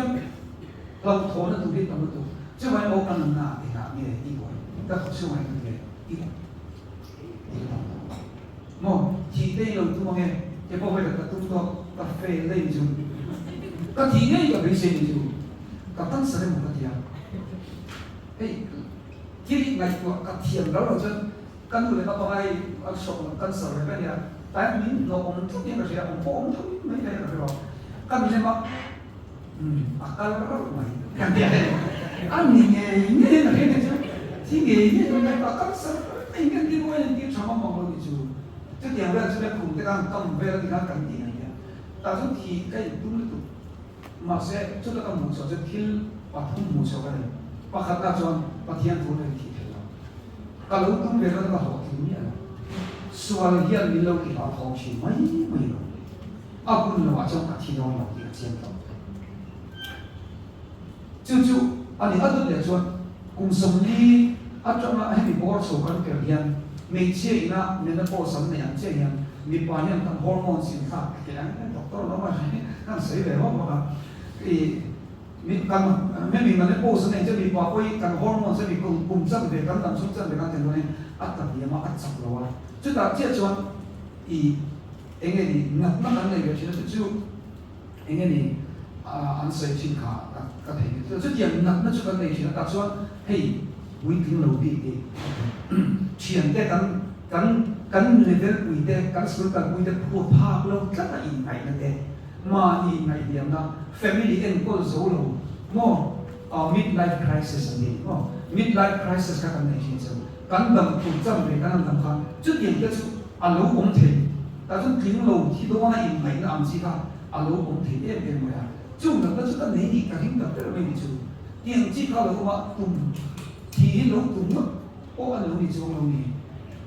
เราโทนตัวนี้ตัวนู้นจู่ว่าโอ้กันหน้าเด็กหน้ามีอีกคนแต่เขาจู่ว่าเป็นอีกมั้งที่ได้เราตัวไงจะบอกว่าแต่ตัวกาแฟเล่นจูก็ที่นี่ก็ไม่เสียจูกับตั้งเสร็จหมดแล้วที่ไงตัวกับเทียมแล้วเราจะกันดูเลยก็ต้องไอ้ส่งกันเสร็จไปเนี่ยแต่นี่เราองทุกอย่างเราเสียองพ่อองทุกไม่ได้หรอกกันเลยว่าakalเราไม่กันเดียวอันนี้ไงนี่นะเห็นไหมจ๊ะที่ไงนี่ตรงนี้ก็กันเสร็จไอ้กันที่ว่าที่ชาวมองเราดิจูจะเดี๋ยวเราจะไปคุยกันต้องเวลาที่กันกันดีนะเนี่ยแต่ทุกทีก็อยู่ตรงนี้มาเสียชุดละกันหมู่ชาวจะคิดว่าทุ่มหมู่ชาวกันเลยว่าขัดกันจนว่าเทียนทุ่มเลยทีเดียวก็รู้ตุ้มเวลาก็หอบทิ้งเนี่ยส่วนเรื่องนี้เราคิดว่าท้องชิมไม่รู้เอาคุณเราว่าจะมาที่เราเราที่เชียงต่อจู่ๆอันนี้อันนั้นเดี๋ยวชวนกลุ่มสมุนอันจะมาให้มีบอร์ดส่งกันเกี่ยวกับไม่เชื่อนะมีนักโพสต์เนี่ยเชื่อมีปานเนี่ยทางฮอร์โมนสินค้าเกี่ยวกับดรเรามานั่นเสียเลยว่ามีการไม่มีมันในโพสต์เนี่ยจะมีว่าคุยกันฮอร์โมนจะมีกลุ่มจังเด็กกันต่างชุดจังเด็กกันแต่ละเนี่ยอัตตาเนี่ยมาอัดสับเราว่าจุดตัดเชื่อชวนเองนี่นักเนี่ยก็เชื่อจู่เองนี่อันเสียสินค้าก็เห็นจุดเดียวนักจุดกันเนี่ยเชื่อตัดชวนเฮ้ยวิ่งถึงเราดีเชียนแต่กันเลเวลวิ่งแต่กันสุดกันวิ่งแต่พูดภาพเราก็ได้อินไหนนั่นเองมาอินไหนเดียวนะ family เองก็รู้เราโม่ midlife crisis này, midlife crisis các anh chị chứ, căn đầm tụt chân về căn đầm khác, chút tiền cái chút, lâu ổn định, ta chút tiếng lâu thì đó là im mày làm gì cả, lâu ổn định em em mà, chung là chút cái này đi cái hình tập cái này chứ, tiền chỉ có lâu mà tụm, thì lâu tụm mất, anh lâu đi chứ lâu đi,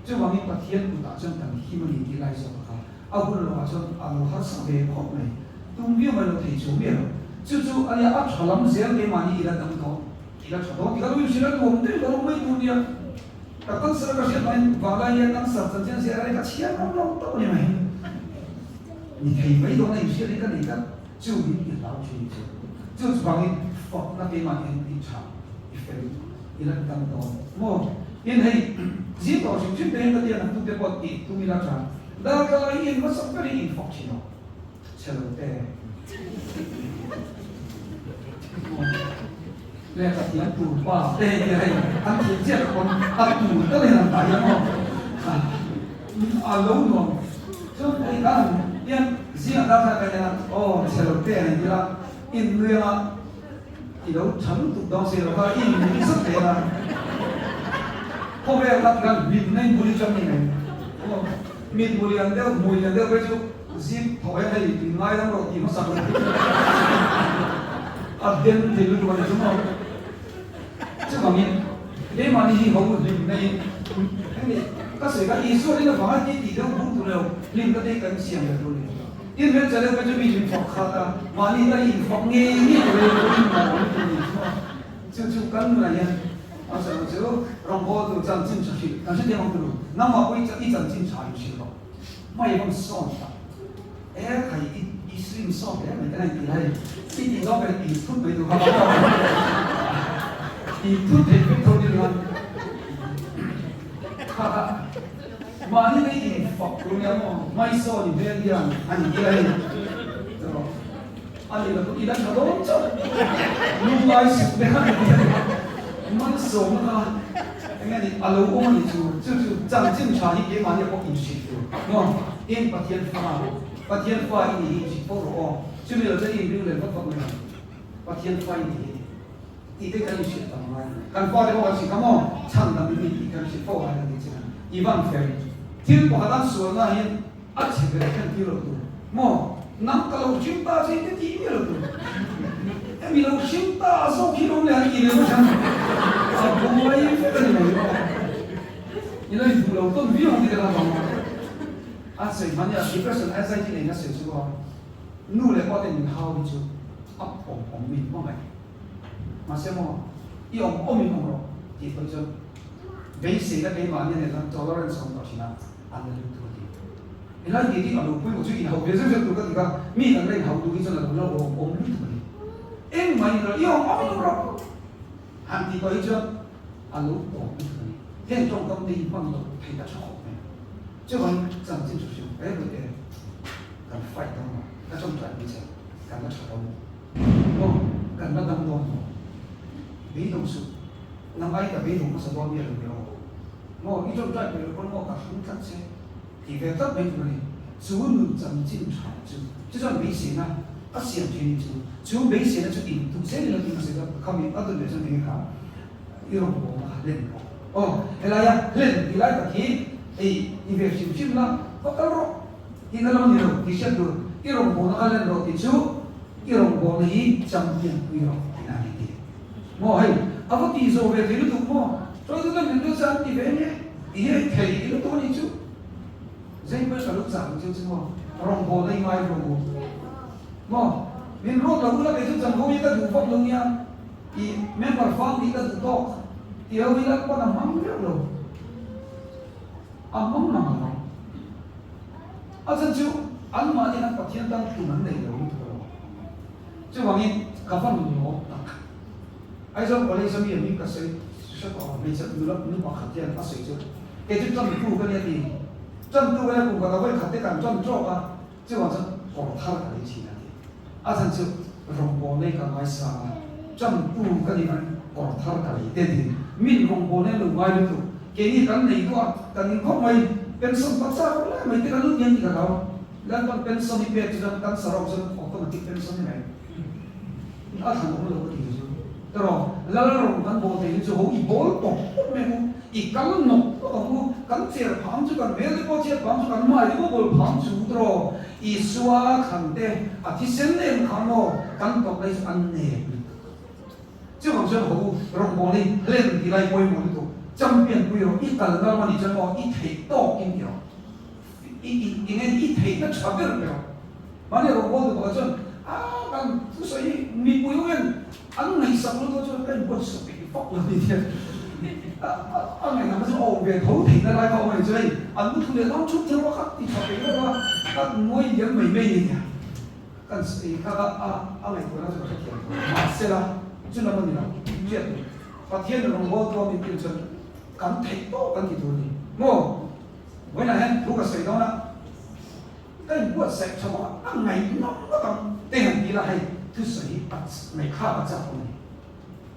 chứ mà mình bắt hiện của ta chân tầm khi mà đi lại rồi cả, bây giờ là chân lâu hát sang về học này, tụm biết mà lâu thấy chú biết rồi. chú anh ấy áp cho lắm dễ cái mà đi là đâm thọ, đi là cho đó thì cái lúc đó cũng thấy đó mấy tuần nha, các con sẽ có chuyện này vào đây nha, các sản phẩm trên xe này các chiếc nó to như này, nhìn thấy mấy đồ này xe này cái này các chú biết cái lão chú bằng phật là cái mà em đi chào, đi là đâm thọ, mua hiện nay chỉ có những chuyện đấy cái tiền là tụi tôi bớt ít tụi mình làm sao, đó cái này em có sắp cái gì phật chỉ nó, chờ đợi lẽ cả tiếng tù qua tê như này ăn tiếng chết còn ăn tù tất là làm tại không lâu rồi cho nên cái yên riêng ra cái này sẽ đầu tiên này là in người mà thì đâu chấm tụ đó sẽ là in những sức thế là không phải là gần mình nên bùi trong này mình bùi ăn đeo mùi ăn đeo với chú riêng thổi hay thì ngay đó rồi thì nó sập đến thì lúc này chúng nó chứ còn nhìn để mà đi không được mình này các sự các ý số đấy là phải cái gì đâu cũng tụi nào liên cái đấy cái xiềng được rồi yên bên trái đây cái mình phật khata mà đi đây phật nghe như vậy rồi mà chứ căn là nhân sao chứ rong hồ từ chân chân chỉ cái gì không được nằm mà quay chân chân chân trái chỉ có mà không xong cái Islam so cái này cái này thì nó phải ít phút mới được học ít phút thì biết thôi đi làm mà như thế thì Phật cũng nhớ mai sau thì về đi làm anh đi đây anh đi là cũng đi đánh thằng đó chứ lúc mai sự về anh đi mai sau nó anh nghe thì alo ông thì chú chẳng chừng trả những cái mà như có kinh nghiệm đúng không em bắt thiên pha bắt thiên pha ini chỉ có rõ cho nên là cái gì đều là bất phân này bắt thiên pha ini thì cái gì sẽ tầm này cần pha thì có gì không không chẳng là mình thì cần sẽ pha hay là gì chứ Ivan phải thiên của hắn xuống là hiện ăn chỉ cái cái gì rồi mà nắm cái lồng chim ta thì cái gì rồi em bị lồng chim ta sau khi lồng này gì nữa chẳng không ai phải cái này như này phụ lồng tôi biết không thì làm bằng sẽ mà nhà depression anxiety này nó sẽ chú có nụ lại có thể mình hao đi chú ấp ổng mình không vậy mà xem mà yêu ổng mình không rồi thì tôi cho bây giờ cái mà như này là tolerance không có gì nào anh là được thôi thì là gì thì ở đâu cũng có chuyện hậu bây giờ tôi có thì cả mi là đây hậu tôi cho là nó ổng được thôi em mà như là yêu ổng mình rồi anh thì tôi cho anh lúc ổng được thôi hiện trong công ty bằng được thì đã cho chứ còn chẳng chính chủ yếu cái vấn đề cần phải đâu mà nó trong trận bây giờ cần nó trở đâu không cần nó đâm đòn bí đồng sự năm ấy cả bí đồng nó sẽ bao nhiêu được đâu mà ít trong trận thì con một cả không cắt xe thì về tất bên này chú ngừng chẳng chính chủ chứ chẳng bí xí nào ắt xiêm trên chú chú bí xí là chú tìm thùng xe là tìm sẽ không bị bắt được để cho người khác yêu cầu mà lên hay là lên thì lại cả khi thì việc chịu chịu là có cái rồi thì nó làm nhiều thì sẽ được cái đồng hồ nó lên rồi thì chú cái đồng hồ này trăm tiền quý rồi thì là gì mà hay có tí rồi về thì nó đúng mà rồi tôi lên nó ra thì về nhé thì thầy thì nó tốt đi chú dây mới cả lúc giảm chứ chứ mà đồng hồ này mai đồng hồ mà mình rốt là cũng là cái chút chẳng có những cái đủ phong luôn nha thì mấy quả phong thì ta đủ to thì ở đây là có nằm mắm rất rồi mắm nằm rồi chứ ăn mà thì nó có thiên tăng tụ nắng này rồi chứ mà mình cả phần mình nó ai cho có lấy some tiền mình cả sẽ có mình sẽ đưa nó vào khát tiền nó sẽ chứ cái chút trong khu cái này thì trong khu cái này cũng có cái khát tiền càng trong chỗ à chứ mà trong có thao cái gì này chứ rồng bò này cả ngày sa trong khu cái này có thao cái tiền thì mình rồng bò này là ngoài được cái gì cái này đó cái không may pension pasal lah, mereka kan lu yang tiga tahun, dan kan pension itu sudah kan sarau sudah automatic pension ni kan, kan lu lu begitu, Pero lalong kan bo te ju ho I bol pok me mo I kal no ko mo kan che phang chu kan me le bo che phang chu kan mai bo bol phang chu tro I suwa kan te a ti sen ne kan mo kan to lai an ne chứ không sao hậu rong bò lên thì lại quay một cái trăm biến quy rồi ít tần đó mà đi chân bò ít thấy to kinh điều ít nghe ít thấy nó chả biết được mà nếu rong bò thì bảo chân kan tu sai mi quy nguyên anh này sắp nó cho cái quần sập bị phọc là gì thế anh này làm sao về thấu thì nó lại không phải chơi anh cũng không được chút theo khắc thì sập bị nó các ngôi những mấy mấy gì kan các anh này của nó sẽ khác mà sẽ là chứ nó mình làm chuyện và thiên là nó có mình tiêu chuẩn cảm thấy tốt cái gì thôi ngô với là hen lúc cái sợi đó là cái bữa sợi cho nó ngày nó còn tiền gì là hay thứ sợi bắt ngày khác bắt chặt này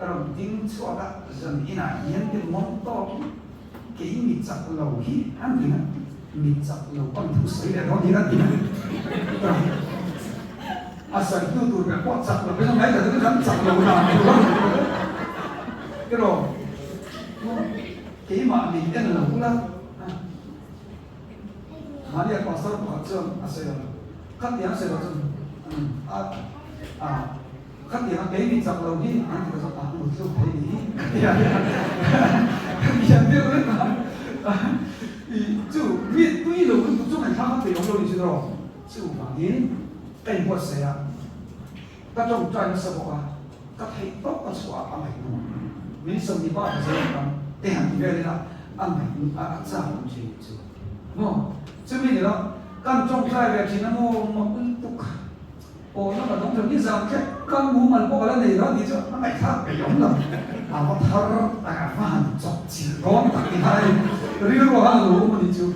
rồi tiếng cho đã dần đi lại hiện cái món to cái mít chặt lẩu hi ăn gì nữa mít chặt lẩu con thứ sợi này nó đi ra đi rồi asal itu tu kuat sak lah, besok naik dah tu kan sak lah udah, cái rồi, cái mà mình đến là cũng là, mà đi qua sau qua chân, asal, khát tiếng asal qua chân, khát tiếng cái mình sak lah ni, anh thì sao một số thấy đi, nhận biết đấy mà, chú biết tuy là cũng chú này khác biệt ông đâu đi chứ đâu, chú mà đến cái bữa sẽ các trong trai nó sắp qua các thầy tốt các số anh này luôn mình sống đi bao giờ cũng để hàng về là anh này ra không chịu chứ đúng không chứ mình đó các trong trai về chỉ nó một cái tục nó là đúng như rằng cái con muốn mà có cái này đó thì cho nó lại khác cái giống là mà thở phản chọc chỉ có một cái hai riêng của anh là luôn mình chịu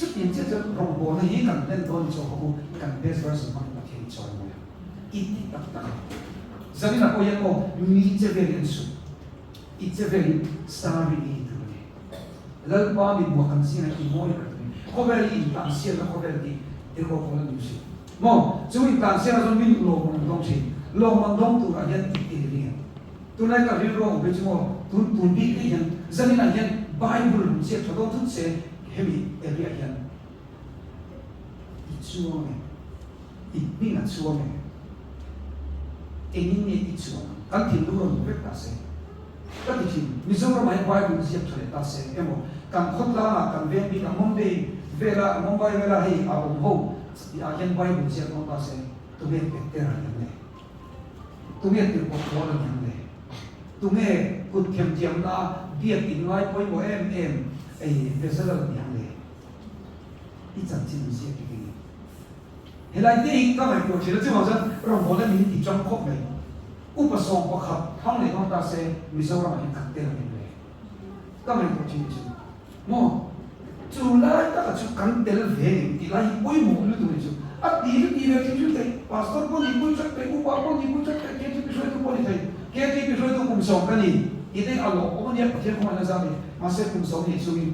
chút tiền chết cho rồng bò này cần lên tôn cho họ cần best version của nó thì cho nó ít tất cả giờ này là coi như một mít về liên số ít về starry đi thôi lần qua mình buộc cần xin là cái môi rồi có vẻ như tạm xin là có vẻ như để có có lần gì mà chúng mình tạm xin là chúng mình lồng bằng đông chỉ lồng bằng đông tụ là nhân tị đi tụ này cả riêng rồi với chúng mình tụ biết cái nhân giờ này là nhân Bible sẽ cho đông thức sẽ hemi area nhân ít chúa này ít biết là chúa này ini itu kan tindu orang buat tase kan itu misalnya main Bible siap cari tase emo kan khotla kan vembi kan Mumbai vela hei abom ho agen Bible siap non tase tu me petera ne tu me tu pokora ne tu me kut kem na dia tingai poi mo em vesela ne itan tin siap ki helai te ka mai ko chira chu ma san ro mo le min ti chong khop mai upasong ko khap hang le kon ta se mizoram hin khat te la le ka mai ko chi chu mo chu lai ta chu kan tel ve ti lai poi mo lu tu chu a ti ve chu te pastor ko ni ko chak te ko pa ko ni ko chak te ke ti soi tu ko ni thai ke ti soi tu kum song ka ni ite alo o ni pa the ko na za ni ma se kum song ni chu ni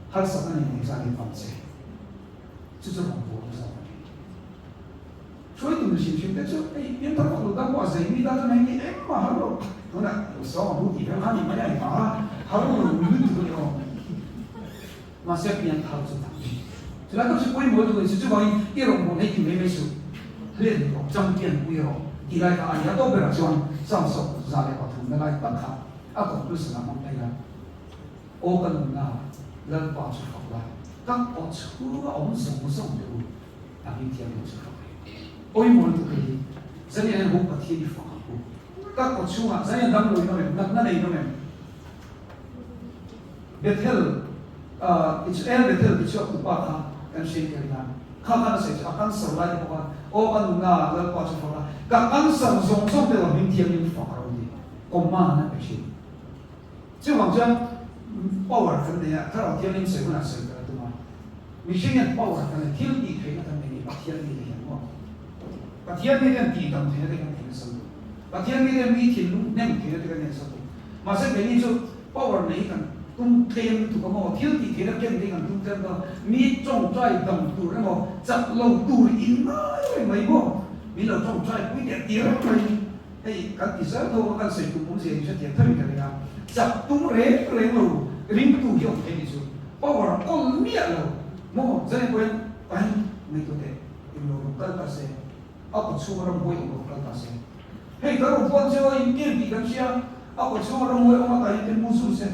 har sa na ni sa ni pam se chu chu mo所以都是现在说，因他们当我生意当中呢，嘛，好多，可能有时候不地方看你们来嘛，好多路都有，嘛是别人投资上去，所以那都是规模都是就讲一种我那就没数，练到张变规哦，第来个也都不了讲上手啥的话，他们来办卡，讲都是那么来的，我跟那人把出好来，刚我车我们送的，那明天我是好。ôi muốn tụ cái dân này hút bát thiên đi phá hút các con chú mà dân này đâm lùi nó mềm nặng nặng này nó mềm Bethel Israel Bethel bị chọc tụ ba khá em xin cái này khá khá nó sẽ cho ăn sầu lại được không ô ăn na lên qua cho phá các ăn sầu giống giống để làm minh thiên đi phá rồi đi còn mà nó bị chìm chứ không chứ power phần nàyถ้าเราเทียบเรื่องเสกมันเสกกันตัวมีสิ่งนี้ power กันเลยที่เราดีขึ้นกันในบางทีเราดีขึ้นว่าบางทีเราไม่ได้ตีตรงที่เราได้กันที่สุดบางทีเราไม่ได้มีที่รู้แน่นที่เราได้กันที่สุดมาเสกเป็นนี่จุด power นี้กันตุ้มเทียนถูกกับว่าที่เราดีที่เราเก่งที่กันตุ้มเทียนก็มีจงใจดำตัวแล้วก็จับเราตัวอินไม่ไม่บ่มีเราจงใจคุยเดียวไป hey kan ti sa tho kan sei tu mun se ni sa ti thari ka ya chap tum re lo ring tu hiong te ni chu power all mi lo mo zane ko pan mai to te lo kal ka se ako chu ram boy lo kal ka se hey karo pon se in ke bi kan sia ako chu ram boy ma ta in mu su se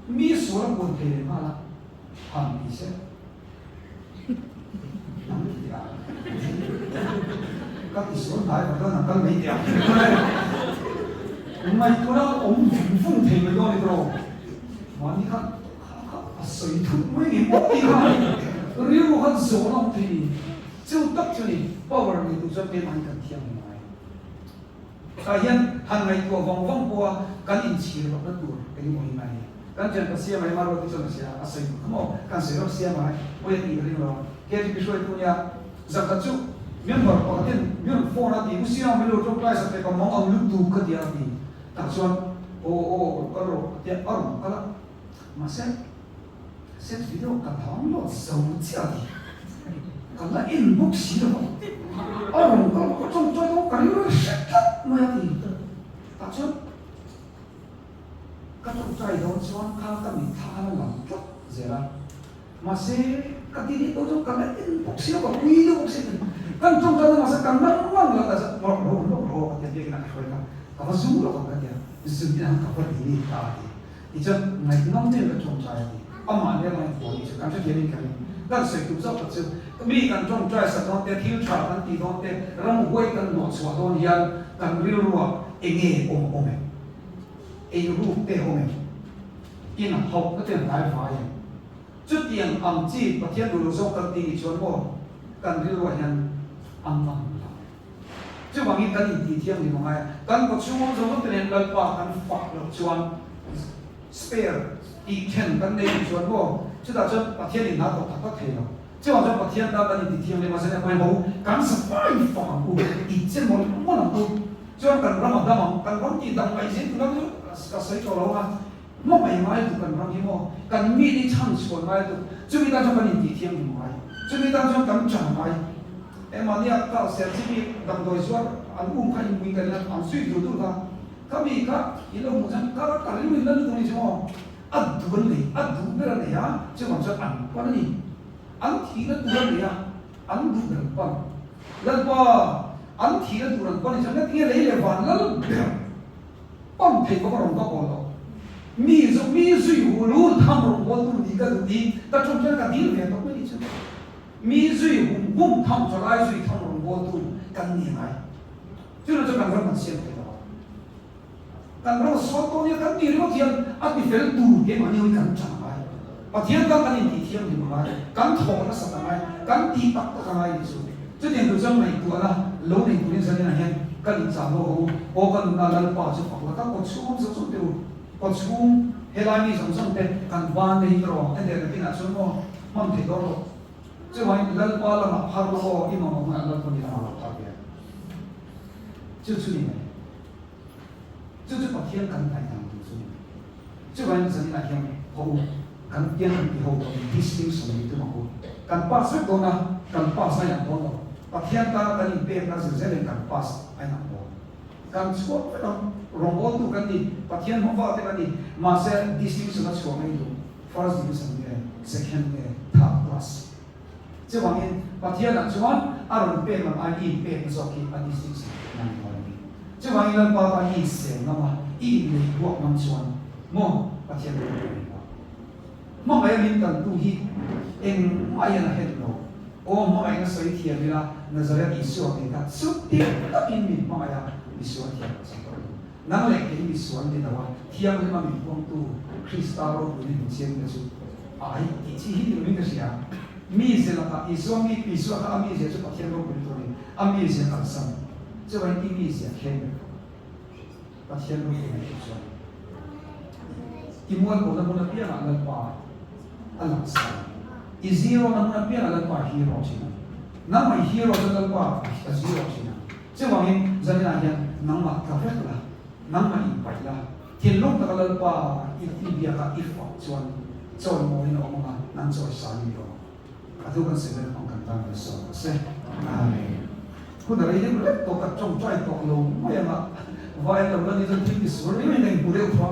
mi su ram boy te ma la ham bi se các cái số tài và đó là các mấy đẹp mày tôi đang ống phun thì mày nói rồi mà đi khăn sấy thức mấy cái bốc đi khăn riêu khăn số nó thì siêu tốc cho đi power này tôi cho bên anh cần thiêng này cái hiện hàng ngày của vòng vòng qua cái in chỉ là nó tuổi cái mồi này cái chuyện cái xe máy mà rồi tôi cho nó xe sấy không có cái xe máy bây giờ đi cái đó cái gì cái tôi nhà rằng cái chút miễn bảo có tiền miễn phone là thì cũng siêu mấy lô trong cái sẽ có mong ông lúc tu cái gì thì tại sao cái rồi tiền cái đó mà xem video cả tháng nó giàu chết đi cái là inbox gì đó có trong cho nó cái nó rất mà thì tại sao cái trong trái đó cho khá cái mình thà nó làm chút gì đó mà cái gì đó trong cái là inbox gì đó quý đó box kan trong đó mà sẽ cần nắng nắng là sẽ bỏ rổ cái gì cái này phải không cái mà zoom rồi cái gì zoom đi hàng cái gì cả thì cho ngày năm天的trong trái thì mà nếu mà phổ thì cảm thấy cái gì cái sự tự do vật chất cái bị cần trong trái sẽ có thể thiếu trả cần thì có thể làm quay cần nọ xóa đó hiện cần riêu rùa nghe ôm rùa tê ôm in học cái tiền đại phái chút tiền âm chi và thiên đủ số cần thì chuẩn bộ cần riêu rùa hiện âm âm chứ bằng những cái gì thiêng thì không ai cần có chú mong giống cái này lần qua cần phật được chuẩn spare ý kiến cần này chuẩn bộ chứ ta cho bát thiên thì nó có thật thế nào chứ bằng cho bát thiên ta cần gì thiêng thì mà sẽ là quen bố cần sắp phải phẳng của ý kiến một món nào thôi chứ cần làm một đam cần làm gì đam cái gì thì nó cái sấy cho lâu à mà mày mai thì cần làm gì mà cần mi đi chăm sóc mai thì chứ người ta cho cần gì thiêng thì mai chứ người ta cho cần chẳng mai em mà nia ta sẽ chỉ đam đôi số anh khai mình cái là anh suy yếu tu ta kami ka ilo mo san ka kali mo ilan tong ni mo adun ni adu bera ni ha chứ còn cho ăn qua ni ăn thì nó tuan ni ha ăn du bera pa lần qua ăn thì nó tuan pa ni chẳng cái lấy le van lần pom thầy có rong có bỏ mi duy hu lu tham rong có tu đi cái đi ta trong cái đi về đó mới đi chứ mi duy hu bung tham cho lại duy tham rong có tu cần ni mai chứ nó cho cần rất là xiên kan ro so to ni kan ti ro thian a ti fel tu ke ma ni kan cha mai pa thian kan ti thian ni ma kan tho na sa mai kan ti tak ta mai ni su chu den du jang mai tu la lo ni tu ni sa ni na hen kan cha lo o kan na lal pa chu pak la ka ko chu so chu te ko chu helai ni sam sam te kan ban ni ro en de na chu mo mam te do chu mai lal pa la ma har lo i ma ma lal pa ni na ta ke chu ni这把天干来当读书，这玩意真来讲好，干天干以后必须什么都好，干巴适多呢，干巴适样多咯，把天干干你别那是这里干巴适还难多，干错不能容我都干你把天空发的干你，马上必须什么错没有，first division 的 second 的 third class，这玩意把天干错，阿人别嘛阿一别不说去，阿第四是难多。这玩意儿把它一写那么一美国能算，么把天都给我，么买民间都去，买人很多，我么买个水铁的啦，那时候一说给他，手电那边民买呀，一说铁的什么，那么来给你说的话，天那么民光都，Krista罗不能先的说，哎，一起去那个是啊，米是那个，一说他阿米是就把天都不能做的，阿米是很深。这玩意儿意思天的，把天都给你说。Imuat ko na muna piyan ang pa alam sa. I-zero na muna piyan ang pa hero sila. Na may hero sa dalpa, zero sila. Sa wangin, zali na yan, nang makafet la, nang maipay la. Tinlong na kalalpa, ibiya ka ifa, suwan mo rin ako mga nang suwa sa nyo. At huwag sila ang kantang sa. Amen. คุณอะไรยังเล็กตัวกระจงใจตกลงไม่มาว่าเราเรื่องนี้จะทิ้งที่สุดไม่ได้กูเรียกพอ